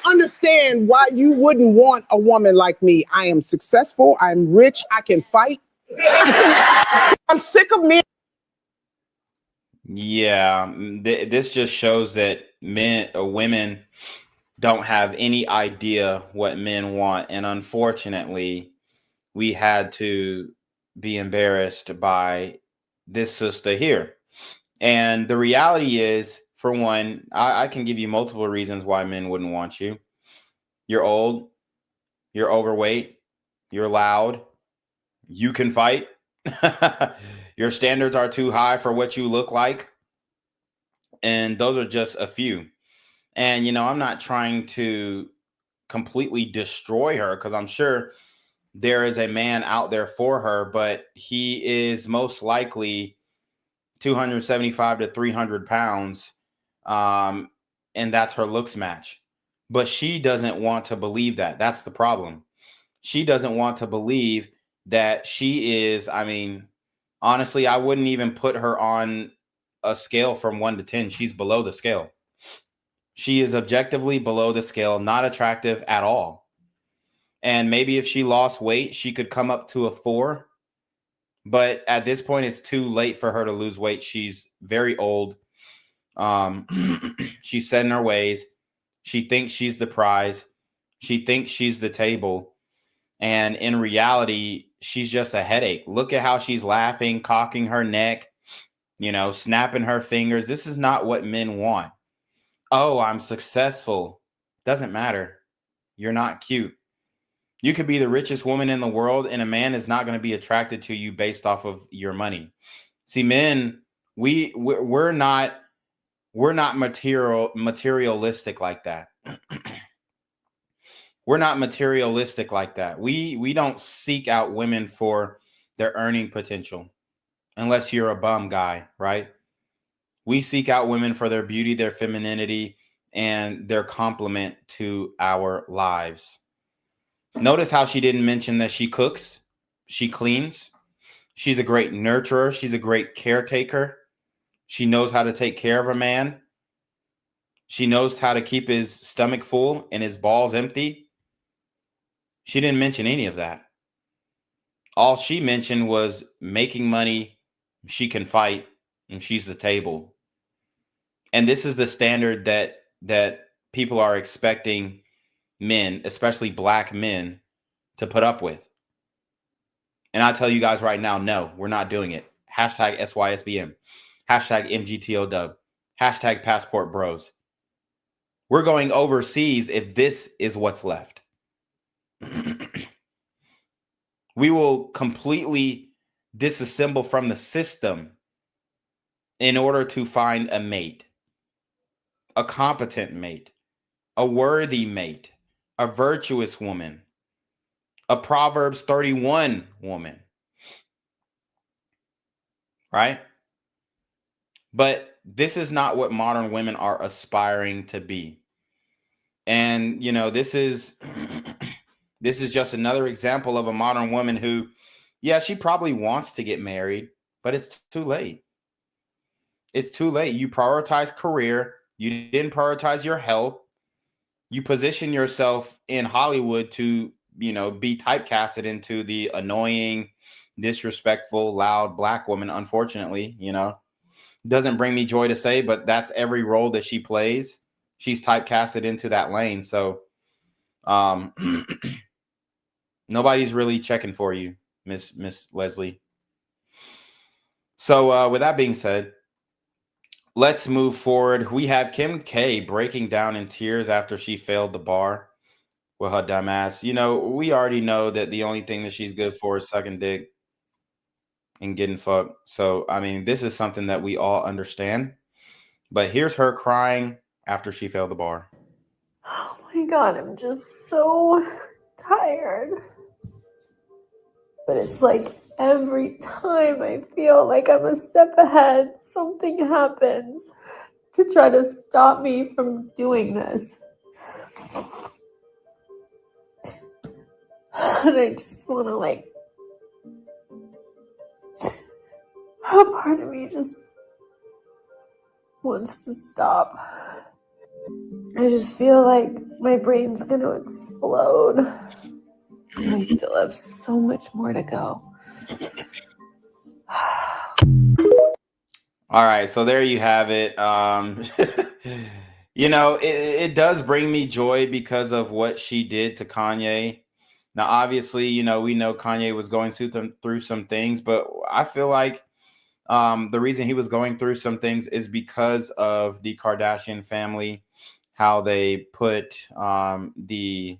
S6: understand why you wouldn't want a woman like me. I am successful. I'm rich. I can fight. I'm sick of men.
S2: Yeah, this just shows that women don't have any idea what men want, and unfortunately, we had to be embarrassed by this sister here. And the reality is, for one, I can give you multiple reasons why men wouldn't want you. You're old, you're overweight, you're loud, you can fight, your standards are too high for what you look like. And those are just a few. And, I'm not trying to completely destroy her because I'm sure there is a man out there for her, but he is most likely 275 to 300 pounds. And that's her looks match. But she doesn't want to believe that. That's the problem. She doesn't want to believe that she is, honestly, I wouldn't even put her on a scale from 1 to 10. She's below the scale. She is objectively below the scale, not attractive at all. And maybe if she lost weight, she could come up to a 4. But at this point, it's too late for her to lose weight. She's very old. She's set in her ways. She thinks she's the prize. She thinks she's the table. And in reality, she's just a headache. Look at how she's laughing, cocking her neck, snapping her fingers. This is not what men want. Oh, I'm successful. Doesn't matter. You're not cute. You could be the richest woman in the world, and a man is not going to be attracted to you based off of your money. See, men, we're not materialistic like that. We're not materialistic like that. We don't seek out women for their earning potential, unless you're a bum guy, right? We seek out women for their beauty, their femininity, and their complement to our lives. Notice how she didn't mention that she cooks, she cleans, she's a great nurturer, she's a great caretaker. She knows how to take care of a man. She knows how to keep his stomach full and his balls empty. She didn't mention any of that. All she mentioned was making money, she can fight, and she's the table. And this is the standard that people are expecting men, especially black men, to put up with. And I tell you guys right now, no, we're not doing it. Hashtag SYSBM. Hashtag MGTOW. Hashtag passport bros. We're going overseas if this is what's left. We will completely disassemble from the system in order to find a mate, a competent mate, a worthy mate, a virtuous woman, a Proverbs 31 woman, right? But this is not what modern women are aspiring to be. And, this is just another example of a modern woman who, yeah, she probably wants to get married, but it's too late. It's too late. You prioritize career. You didn't prioritize your health. You position yourself in Hollywood to, be typecasted into the annoying, disrespectful, loud black woman. Unfortunately, doesn't bring me joy to say, but that's every role that she plays. She's typecasted into that lane. So, nobody's really checking for you, Miss Leslie. So, with that being said, let's move forward. We have Kim K breaking down in tears after she failed the bar with her dumb ass. We already know that the only thing that she's good for is sucking dick and getting fucked. So, this is something that we all understand. But here's her crying after she failed the bar.
S7: Oh my God, I'm just so tired. But it's like every time I feel like I'm a step ahead, something happens to try to stop me from doing this. And I just want to a part of me just wants to stop. I just feel like My brain's gonna explode. I still have so much more to go.
S2: All right, so there you have it. You know, it does bring me joy because of what she did to Kanye. Now, obviously, you know, we know Kanye was going through some things, but I feel like the reason he was going through some things is because of the Kardashian family, how they put the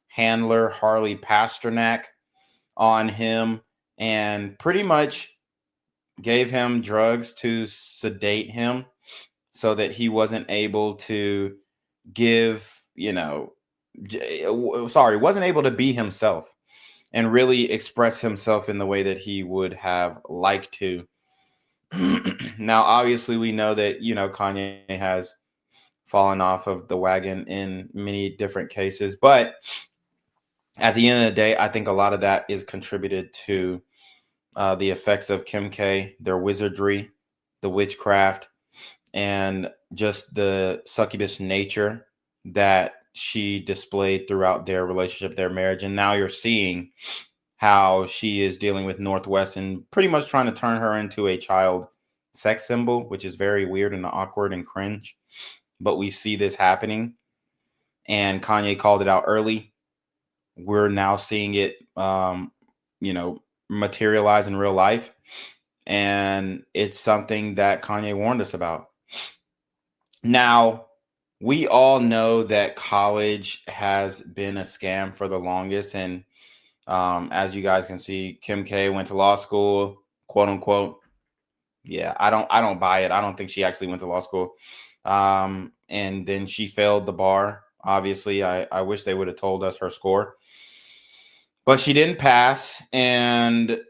S2: handler Harley Pasternak on him and pretty much gave him drugs to sedate him so that he wasn't able to give, you know, wasn't able to be himself and really express himself in the way that he would have liked to. Now, obviously, we know that, you know, Kanye has fallen off of the wagon in many different cases, but at the end of the day, I think a lot of that is contributed to the effects of Kim K, their wizardry, the witchcraft, and just the succubus nature that she displayed throughout their relationship, their marriage. And now you're seeing how she is dealing with Northwest and pretty much trying to turn her into a child sex symbol, which is very weird and awkward and cringe. But we see this happening. And Kanye called it out early. We're now seeing it, you know, materialize in real life. And it's something that Kanye warned us about. Now, we all know that college has been a scam for the longest. And as you guys can see, Kim K went to law school, quote unquote. Yeah, I don't buy it. I don't think she actually went to law school. And then she failed the bar. Obviously, I wish they would have told us her score. But she didn't pass. And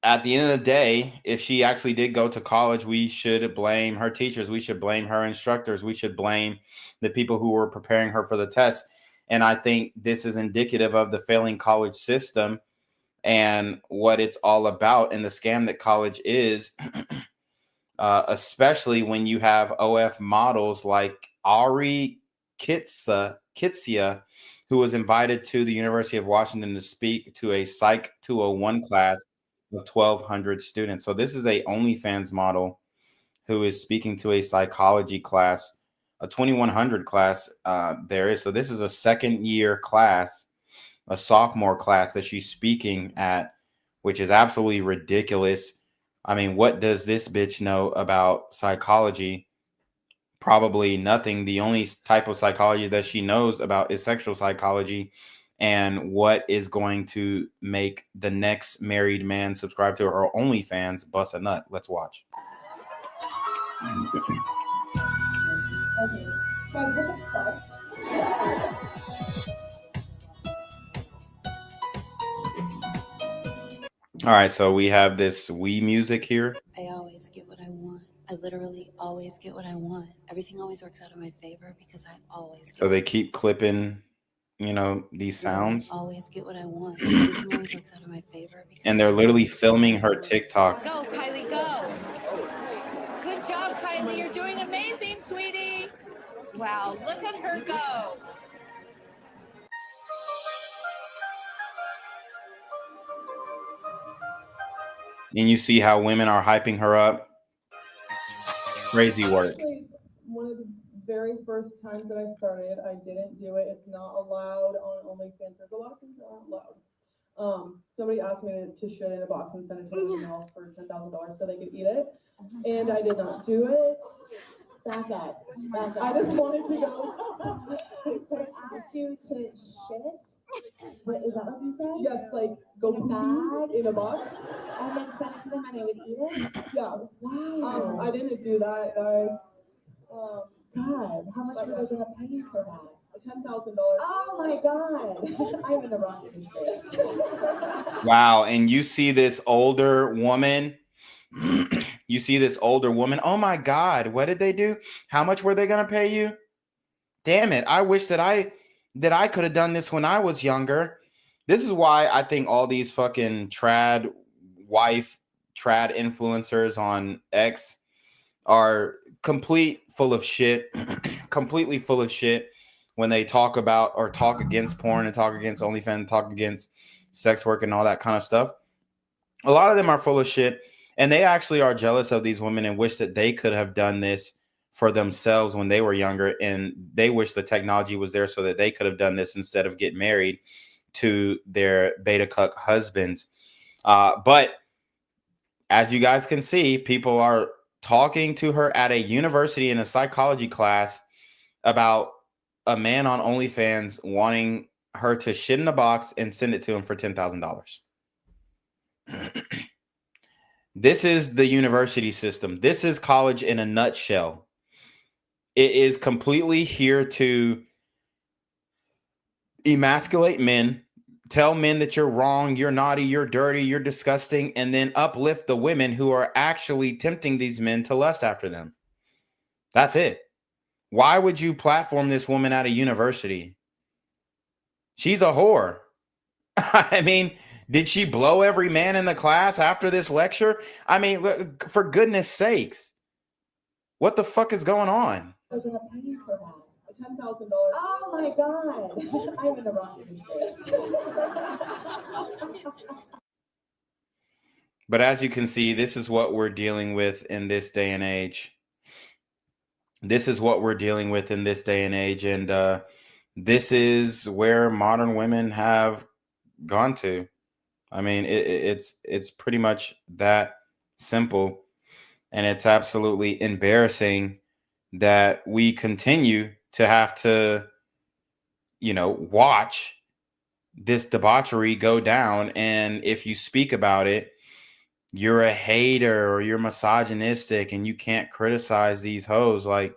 S2: at the end of the day, if she actually did go to college, we should blame her teachers. We should blame her instructors. We should blame the people who were preparing her for the test. And I think this is indicative of the failing college system and what it's all about and the scam that college is, especially when you have OF models like Ari Kitsia, who was invited to the University of Washington to speak to a Psych 201 class of 1,200 students. So this is a OnlyFans model who is speaking to a psychology class, a 2,100 class there is. So this is a second year class, a sophomore class that she's speaking at, which is absolutely ridiculous. I mean, what does this bitch know about psychology? Probably nothing. The only type of psychology that she knows about is sexual psychology and what is going to make the next married man subscribe to her OnlyFans bust a nut. Let's watch. All right, so we have this Wii music here.
S8: I always get what I want. I literally always get what I want. Everything always works out in my favor because I always get.
S2: So they keep clipping, you know, these sounds.
S8: I always get what I want. Everything always works out in my favor.
S2: And they're literally filming her TikTok.
S9: Go, Kylie, go. Good job, Kylie. You're doing amazing, sweetie. Wow, look at her go.
S2: And you see how women are hyping her up. Crazy work.
S10: One of the very first times that I started, I didn't do it. It's not allowed on OnlyFans. There's a lot of things that aren't allowed. Somebody asked me to shit in a box and send it to an email for $10,000 so they could eat it, and I did not do it. Back up. I just wanted to go. They asked you to shit? What is that what you said? Yes, like go pee in a box and then send it to them and they would eat it. Yeah. Wow. I didn't do that, guys. God, how much are they gonna pay you for that? $10,000. Oh my God. I'm in the wrong industry.
S2: Wow, and you see this older woman. You see this older woman. Oh my God, what did they do? How much were they gonna pay you? Damn it! I wish that I could have done this when I was younger. This is why I think all these fucking trad influencers on X are completely full of shit. when they talk about or talk against porn and talk against OnlyFans, talk against sex work and all that kind of stuff. A lot of them are full of shit, and they actually are jealous of these women and wish that they could have done this for themselves when they were younger, and they wish the technology was there so that they could have done this instead of get married to their beta cuck husbands. But as you guys can see, people are talking to her at a university in a psychology class about a man on OnlyFans wanting her to shit in a box and send it to him for $10,000. This is the university system. This is college in a nutshell. It is completely here to emasculate men, tell men that you're wrong, you're naughty, you're dirty, you're disgusting, and then uplift the women who are actually tempting these men to lust after them. That's it. Why would you platform this woman at a university? She's a whore. I mean, did she blow every man in the class after this lecture? I mean, for goodness sakes, what the fuck is going on?
S10: $10,000. Oh my God. I'm in the wrong state.
S2: But as you can see, this is what we're dealing with in this day and age. This is what we're dealing with in this day and age. And this is where modern women have gone to. I mean, it's pretty much that simple. And it's absolutely embarrassing that we continue to have to, watch this debauchery go down. And if you speak about it, you're a hater or you're misogynistic and you can't criticize these hoes. Like,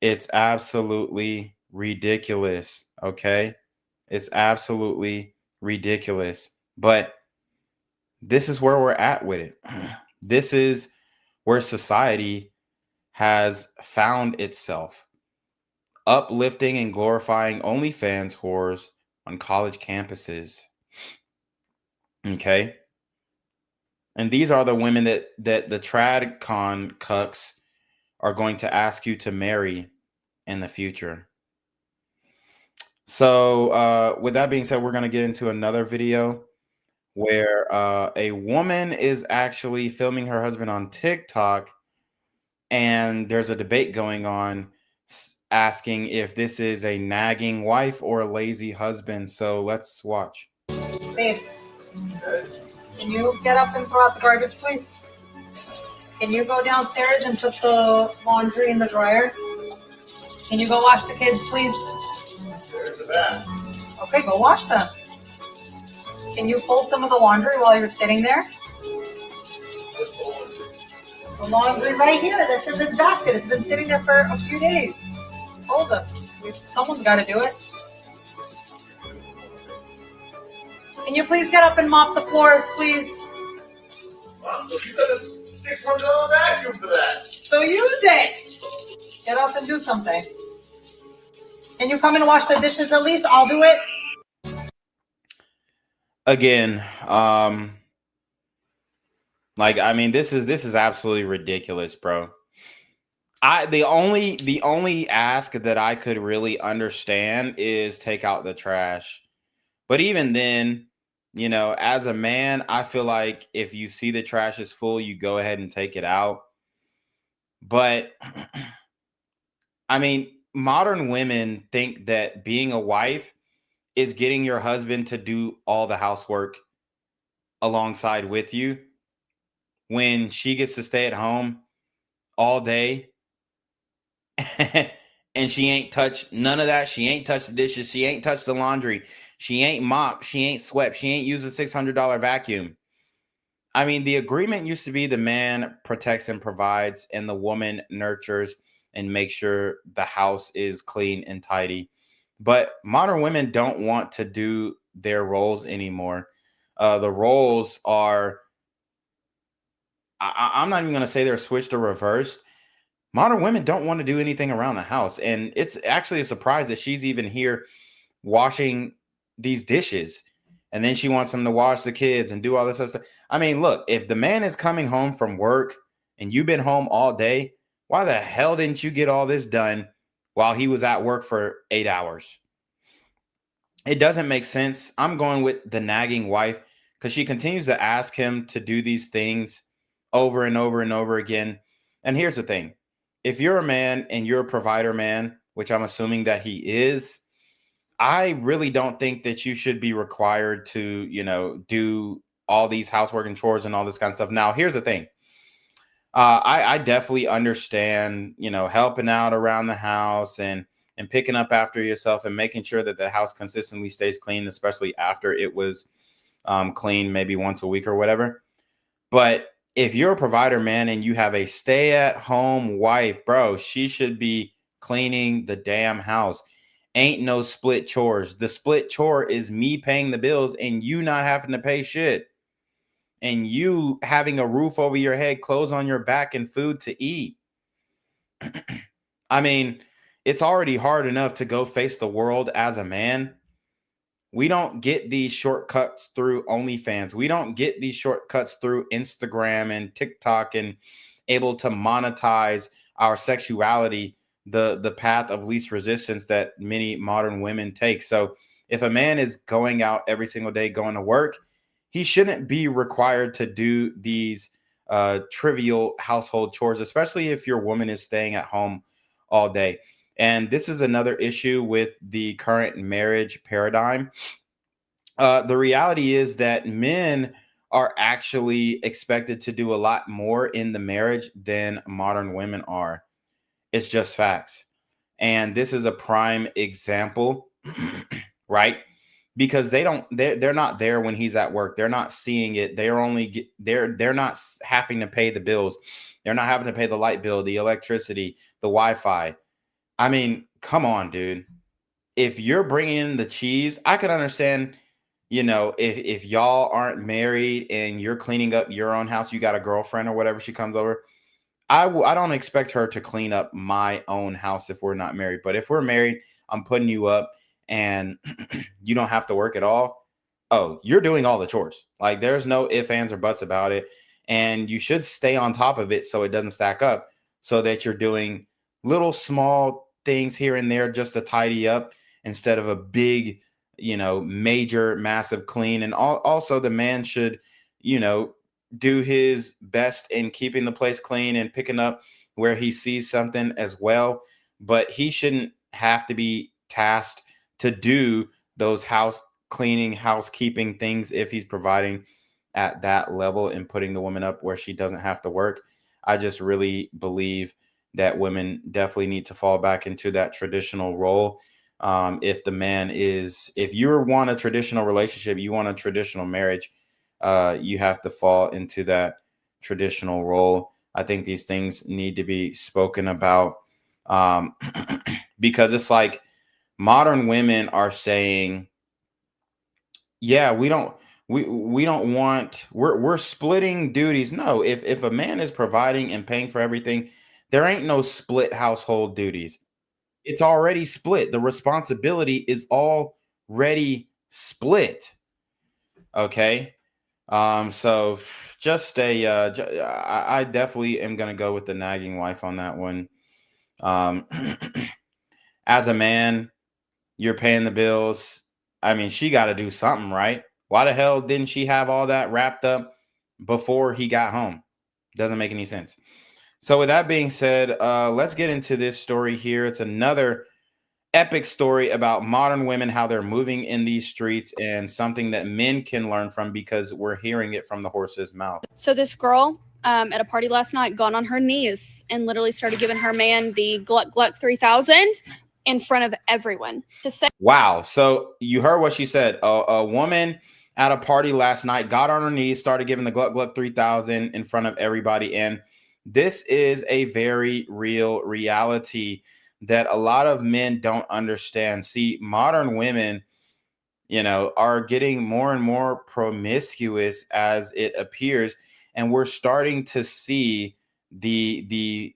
S2: it's absolutely ridiculous. Okay. It's absolutely ridiculous. But this is where we're at with it. This is where society has found itself, uplifting and glorifying OnlyFans whores on college campuses. Okay. And these are the women that the TradCon cucks are going to ask you to marry in the future. So with that being said, we're going to get into another video where a woman is actually filming her husband on TikTok, and there's a debate going on asking if this is a nagging wife or a lazy husband. So let's watch.
S11: Babe, can you get up and throw out the garbage, please? Can you go downstairs and put the laundry in the dryer? Can you go wash the kids, please?
S12: There's the bath.
S11: Okay, go wash them. Can you fold some of the laundry while you're sitting there? The laundry right here, that's in this basket. It's been sitting there for a few days. Fold them. Someone's got to do it. Can you please get up and mop the floors, please?
S12: Mom, so you got a $600 vacuum for that.
S11: So use it. Get up and do something. Can you come and wash the dishes at least? I'll do it.
S2: Again, this is absolutely ridiculous, bro. The only ask that I could really understand is take out the trash. But even then, as a man, I feel like if you see the trash is full, you go ahead and take it out. But I mean, modern women think that being a wife is getting your husband to do all the housework alongside with you when she gets to stay at home all day and she ain't touched none of that. She ain't touched the dishes. She ain't touched the laundry. She ain't mopped. She ain't swept. She ain't used a $600 vacuum. I mean, the agreement used to be the man protects and provides and the woman nurtures and makes sure the house is clean and tidy. But modern women don't want to do their roles anymore. The roles are, I'm not even going to say they're switched or reversed. Modern women don't want to do anything around the house. And it's actually a surprise that she's even here washing these dishes. And then she wants them to wash the kids and do all this other stuff. I mean, look, if the man is coming home from work and you've been home all day, why the hell didn't you get all this done while he was at work for 8 hours. It doesn't make sense. I'm going with the nagging wife because she continues to ask him to do these things over and over and over again. And here's the thing. If you're a man and you're a provider man, which I'm assuming that he is, I really don't think that you should be required to, do all these housework and chores and all this kind of stuff. Now, here's the thing. I definitely understand, helping out around the house and picking up after yourself and making sure that the house consistently stays clean, especially after it was clean maybe once a week or whatever. But if you're a provider, man, and you have a stay-at-home wife, bro, she should be cleaning the damn house. Ain't no split chores. The split chore is me paying the bills and you not having to pay shit. And you having a roof over your head, clothes on your back, and food to eat. I mean, it's already hard enough to go face the world as a man. We don't get these shortcuts through OnlyFans. We don't get these shortcuts through Instagram and TikTok and able to monetize our sexuality, the path of least resistance that many modern women take. So if a man is going out every single day, going to work, he shouldn't be required to do these trivial household chores, especially if your woman is staying at home all day. And this is another issue with the current marriage paradigm. The reality is that men are actually expected to do a lot more in the marriage than modern women are. It's just facts. And this is a prime example, right? Because they're not there when he's at work. They're not seeing it. They're not having to pay the bills. They're not having to pay the light bill, the electricity, the Wi-Fi. I mean, come on, dude. If you're bringing in the cheese, I could understand, if y'all aren't married and you're cleaning up your own house, you got a girlfriend or whatever, she comes over. I don't expect her to clean up my own house if we're not married. But if we're married, I'm putting you up and you don't have to work at all. Oh, you're doing all the chores. Like, there's no ifs, ands, or buts about it. And you should stay on top of it so it doesn't stack up, so that you're doing little small things here and there just to tidy up instead of a big, major, massive clean. And also the man should, do his best in keeping the place clean and picking up where he sees something as well. But he shouldn't have to be tasked to do those house cleaning, housekeeping things if he's providing at that level and putting the woman up where she doesn't have to work. I just really believe that women definitely need to fall back into that traditional role. If you want a traditional relationship, you want a traditional marriage, you have to fall into that traditional role. I think these things need to be spoken about, because it's like modern women are saying, yeah, we're splitting duties. No, if a man is providing and paying for everything, there ain't no split household duties. It's already split. The responsibility is already split. Okay. So just I definitely am gonna go with the nagging wife on that one. As a man, you're paying the bills. I mean, she got to do something, right? Why the hell didn't she have all that wrapped up before he got home? Doesn't make any sense. So with that being said, let's get into this story here. It's another epic story about modern women, how they're moving in these streets, and something that men can learn from because we're hearing it from the horse's mouth.
S13: So this girl at a party last night got on her knees and literally started giving her man the Gluck Gluck 3000 in front of everyone to say,
S2: wow. So you heard what she said. A woman at a party last night got on her knees, started giving the Gluck Gluck 3000 in front of everybody. And this is a very real reality that a lot of men don't understand. See, modern women, are getting more and more promiscuous as it appears. And we're starting to see the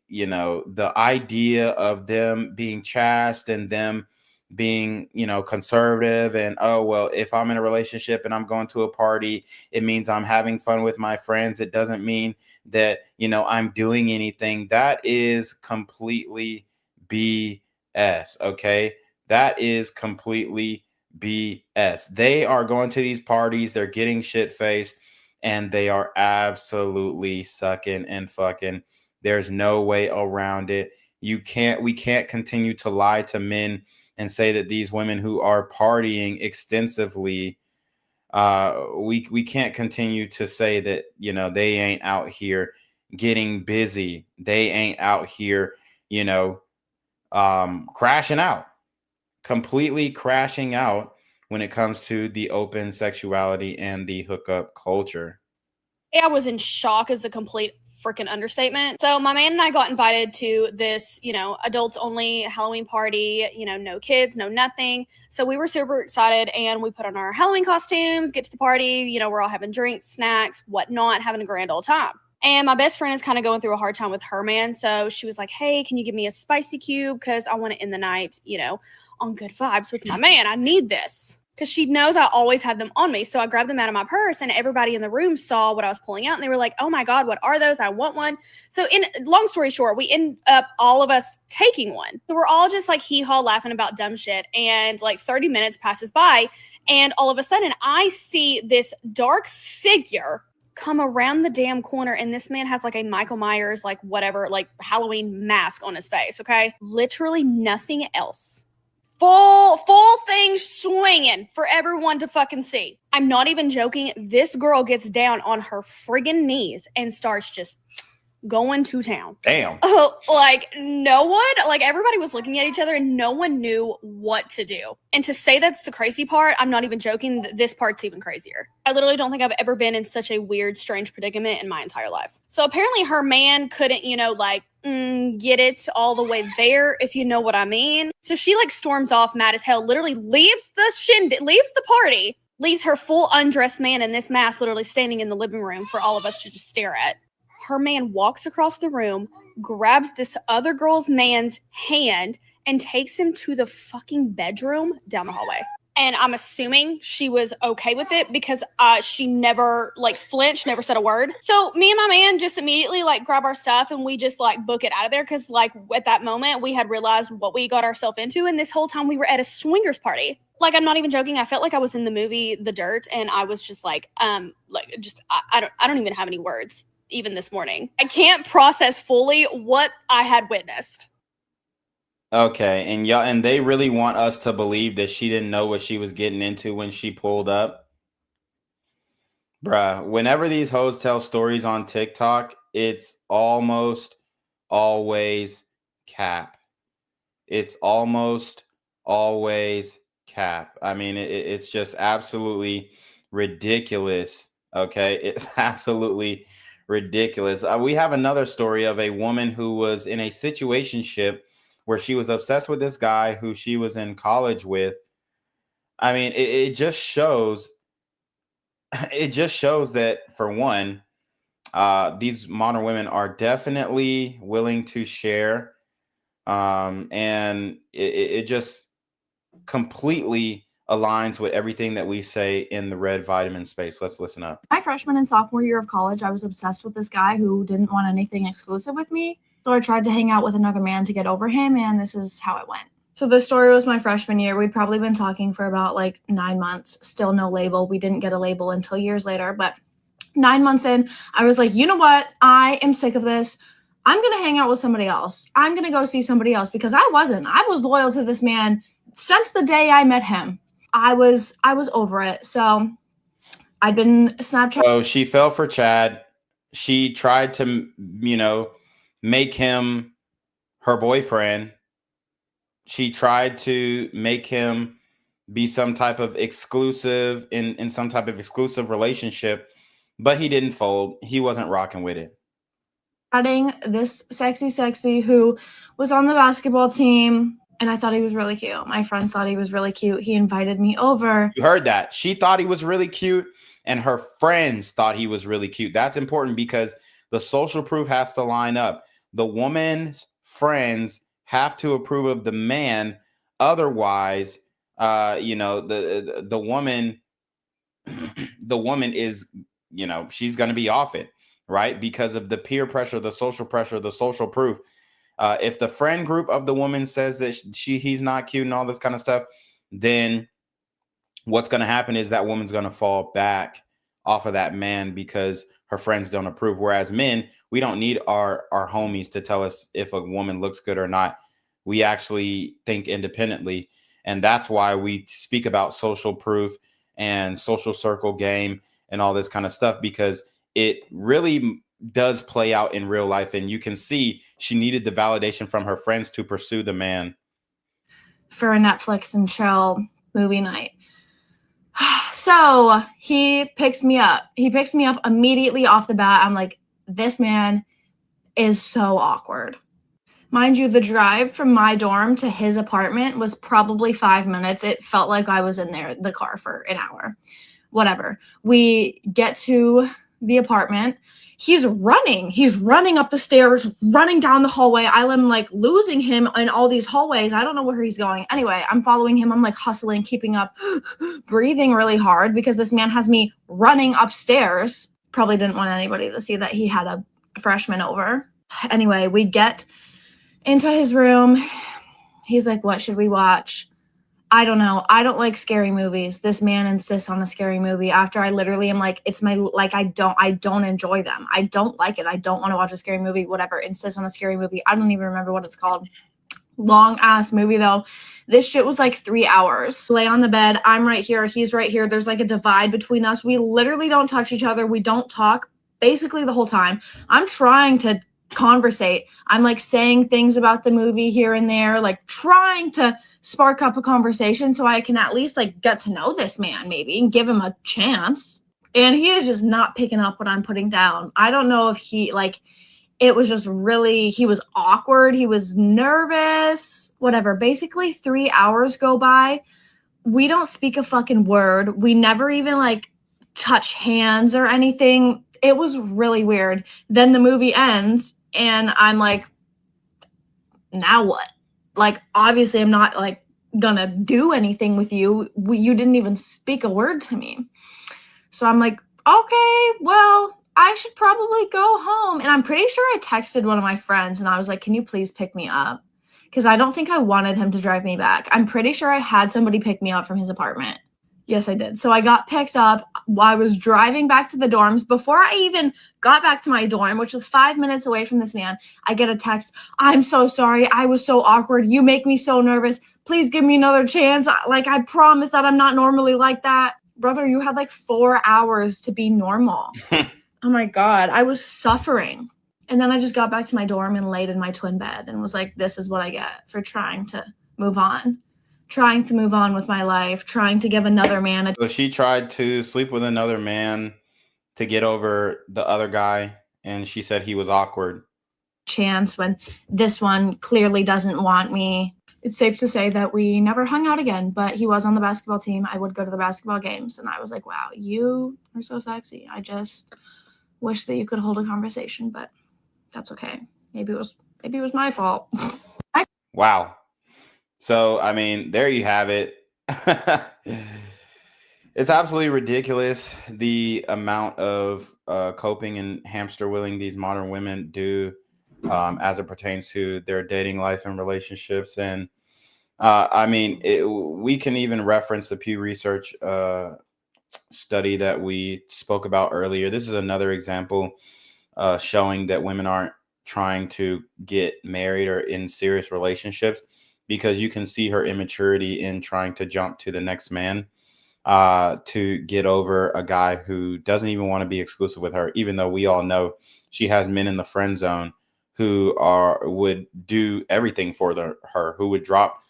S2: idea of them being chaste and them being, conservative. And, oh, well, if I'm in a relationship and I'm going to a party, it means I'm having fun with my friends. It doesn't mean that, I'm doing anything. That is completely BS. BS. Okay, that is completely BS. They are going to these parties, they're getting shit faced, and they are absolutely sucking and fucking. There's no way around it. We can't continue to lie to men and say that these women who are partying extensively, we can't continue to say that, you know, they ain't out here getting busy. They ain't out here, you know, crashing out, completely crashing out when it comes to the open sexuality and the hookup culture.
S13: I was in shock is a complete freaking understatement. So my man and I got invited to this, you know, adults only Halloween party, you know, no kids, no nothing. So we were super excited and we put on our Halloween costumes, get to the party, you know, we're all having drinks, snacks, whatnot, having a grand old time. And my best friend is kind of going through a hard time with her man. So she was like, hey, can you give me a spicy cube? Because I want to end the night, you know, on good vibes with my man. I need this. Because she knows I always have them on me. So I grabbed them out of my purse and everybody in the room saw what I was pulling out. And they were like, oh my God, what are those? I want one. So long story short, we end up all of us taking one. So we're all just like hee-haw laughing about dumb shit. And like 30 minutes passes by. And all of a sudden I see this dark figure come around the damn corner. And this man has like a Michael Myers, like whatever, like Halloween mask on his face. Okay. Literally nothing else. Full thing swinging for everyone to fucking see. I'm not even joking. This girl gets down on her friggin' knees and starts just going to town.
S2: Damn.
S13: Like no one, like everybody was looking at each other and no one knew what to do. And to say that's the crazy part, I'm not even joking. This part's even crazier. I literally don't think I've ever been in such a weird, strange predicament in my entire life. So apparently her man couldn't, you know, like get it all the way there, if you know what I mean. So she like storms off mad as hell, literally leaves the party, leaves her full undressed man in this mask literally standing in the living room for all of us to just stare at. Her man walks across the room, grabs this other girl's man's hand, and takes him to the fucking bedroom down the hallway. And I'm assuming she was okay with it because she never like flinched, never said a word. So me and my man just immediately like grab our stuff and we just like book it out of there because like at that moment we had realized what we got ourselves into. And this whole time we were at a swingers party. Like, I'm not even joking. I felt like I was in the movie The Dirt and I was just like I don't even have any words. Even this morning, I can't process fully what I had witnessed.
S2: Okay, and they really want us to believe that she didn't know what she was getting into when she pulled up. Bruh, whenever these hoes tell stories on TikTok, it's almost always cap. It's almost always cap. I mean, it's just absolutely ridiculous. Okay, it's absolutely ridiculous. We have another story of a woman who was in a situationship where she was obsessed with this guy who she was in college with. I mean, it just shows that, for one, these modern women are definitely willing to share, and it just completely aligns with everything that we say in the red vitamin space. Let's listen up.
S14: My freshman and sophomore year of college, I was obsessed with this guy who didn't want anything exclusive with me. So I tried to hang out with another man to get over him, and this is how it went. So the story was my freshman year. We'd probably been talking for about like 9 months, still no label. We didn't get a label until years later, but 9 months in, I was like, you know what? I am sick of this. I'm going to hang out with somebody else. I'm going to go see somebody else because I was loyal to this man since the day I met him. I was over it. So I'd been Snapchat.
S2: So she fell for Chad. She tried to, make him her boyfriend. She tried to make him be some type of exclusive in some type of exclusive relationship, but he didn't fold. He wasn't rocking with it.
S14: Adding this sexy who was on the basketball team. And I thought he was really cute. My friends thought he was really cute. He invited me over.
S2: You heard that. She thought he was really cute and her friends thought he was really cute. That's important because the social proof has to line up. The woman's friends have to approve of the man. Otherwise, the woman, the woman is, she's going to be off it, right? Because of the peer pressure, the social proof. If the friend group of the woman says that he's not cute and all this kind of stuff, then what's going to happen is that woman's going to fall back off of that man because her friends don't approve. Whereas men, we don't need our homies to tell us if a woman looks good or not. We actually think independently. And that's why we speak about social proof and social circle game and all this kind of stuff, because it really does play out in real life. And you can see she needed the validation from her friends to pursue the man.
S14: For a Netflix and chill movie night. So he picks me up. He picks me up immediately off the bat. I'm like, this man is so awkward. Mind you, the drive from my dorm to his apartment was probably 5 minutes. It felt like I was in the car for an hour. Whatever. We get to the apartment. He's running up the stairs, running down the hallway. I'm like losing him in all these hallways. I don't know where he's going. Anyway, I'm following him. I'm like hustling, keeping up, breathing really hard because this man has me running upstairs. Probably didn't want anybody to see that he had a freshman over. Anyway, we get into his room. He's like, what should we watch? I don't know. I don't like scary movies. This man insists on a scary movie after I literally am like, it's my, like, I don't enjoy them. I don't like it. I don't want to watch a scary movie, whatever. Insists on a scary movie. I don't even remember what it's called. Long ass movie though. This shit was like 3 hours. Lay on the bed. I'm right here. He's right here. There's like a divide between us. We literally don't touch each other. We don't talk basically the whole time. I'm trying to conversate. I'm like saying things about the movie here and there, like trying to spark up a conversation so I can at least like get to know this man maybe and give him a chance. And he is just not picking up what I'm putting down. I don't know if he like, it was just really, he was awkward. He was nervous, whatever. Basically 3 hours go by. We don't speak a fucking word. We never even like touch hands or anything. It was really weird. Then the movie ends and I'm like, now what? Like, obviously I'm not like gonna do anything with you. You didn't even speak a word to me. So I'm like, okay, well, I should probably go home. And I'm pretty sure I texted one of my friends and I was like, can you please pick me up? Because I don't think I wanted him to drive me back. I'm pretty sure I had somebody pick me up from his apartment. Yes, I did. So I got picked up. I was driving back to the dorms. Before I even got back to my dorm, which was 5 minutes away from this man, I get a text. I'm so sorry. I was so awkward. You make me so nervous. Please give me another chance. Like, I promise that I'm not normally like that. Brother, you had like 4 hours to be normal. Oh my God. I was suffering. And then I just got back to my dorm and laid in my twin bed and was like, this is what I get for trying to move on. Trying to move on with my life, trying to give another man a
S2: So she tried to sleep with another man to get over the other guy, and she said he was awkward.
S14: Chance when this one clearly doesn't want me. It's safe to say that we never hung out again, but he was on the basketball team. I would go to the basketball games, and I was like, wow, you are so sexy. I just wish that you could hold a conversation, but that's okay. Maybe it was my fault.
S2: Wow. So, I mean, there you have it. It's absolutely ridiculous the amount of coping and hamster wheeling these modern women do as it pertains to their dating life and relationships. And I mean, we can even reference the Pew Research study that we spoke about earlier. This is another example showing that women aren't trying to get married or in serious relationships, because you can see her immaturity in trying to jump to the next man to get over a guy who doesn't even want to be exclusive with her, even though we all know she has men in the friend zone who would do everything for her, who would drop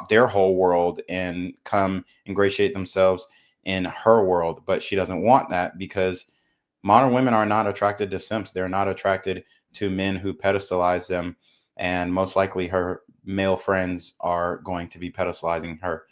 S2: their whole world and come ingratiate themselves in her world. But she doesn't want that, because modern women are not attracted to simps. They're not attracted to men who pedestalize them. And most likely her male friends are going to be pedestalizing her.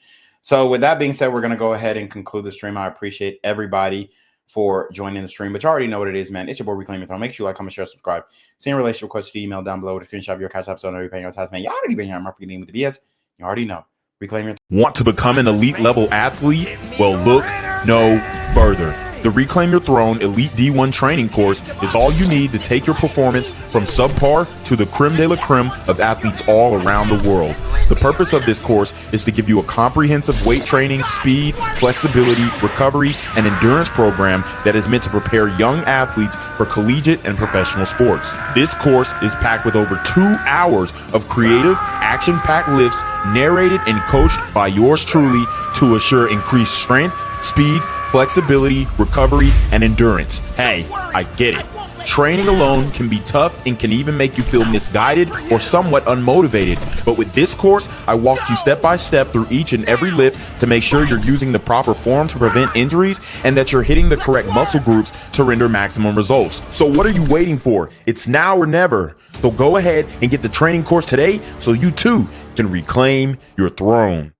S2: So with that being said, we're going to go ahead and conclude the stream. I appreciate everybody for joining the stream, but you already know what it is, man. It's your boy Reclaim Your Throne. Make sure you like, comment, share, subscribe. Send your relationship request to the email down below with a screenshot of your CashApp so I know you're paying your tax, man. You already been here. I'm not forgetting with the BS. You already know. Reclaim Your Throne.
S1: Want to become an elite level athlete? Well, look no further. The Reclaim Your Throne Elite D1 training course is all you need to take your performance from subpar to the creme de la creme of athletes all around the world. The purpose of this course is to give you a comprehensive weight training, speed, flexibility, recovery, and endurance program that is meant to prepare young athletes for collegiate and professional sports. This course is packed with over 2 hours of creative, action-packed lifts narrated and coached by yours truly to assure increased strength, speed, flexibility, recovery, and endurance. Hey, I get it. Training alone can be tough and can even make you feel misguided or somewhat unmotivated. But with this course, I walk you step by step through each and every lift to make sure you're using the proper form to prevent injuries and that you're hitting the correct muscle groups to render maximum results. So what are you waiting for? It's now or never. So go ahead and get the training course today so you too can reclaim your throne.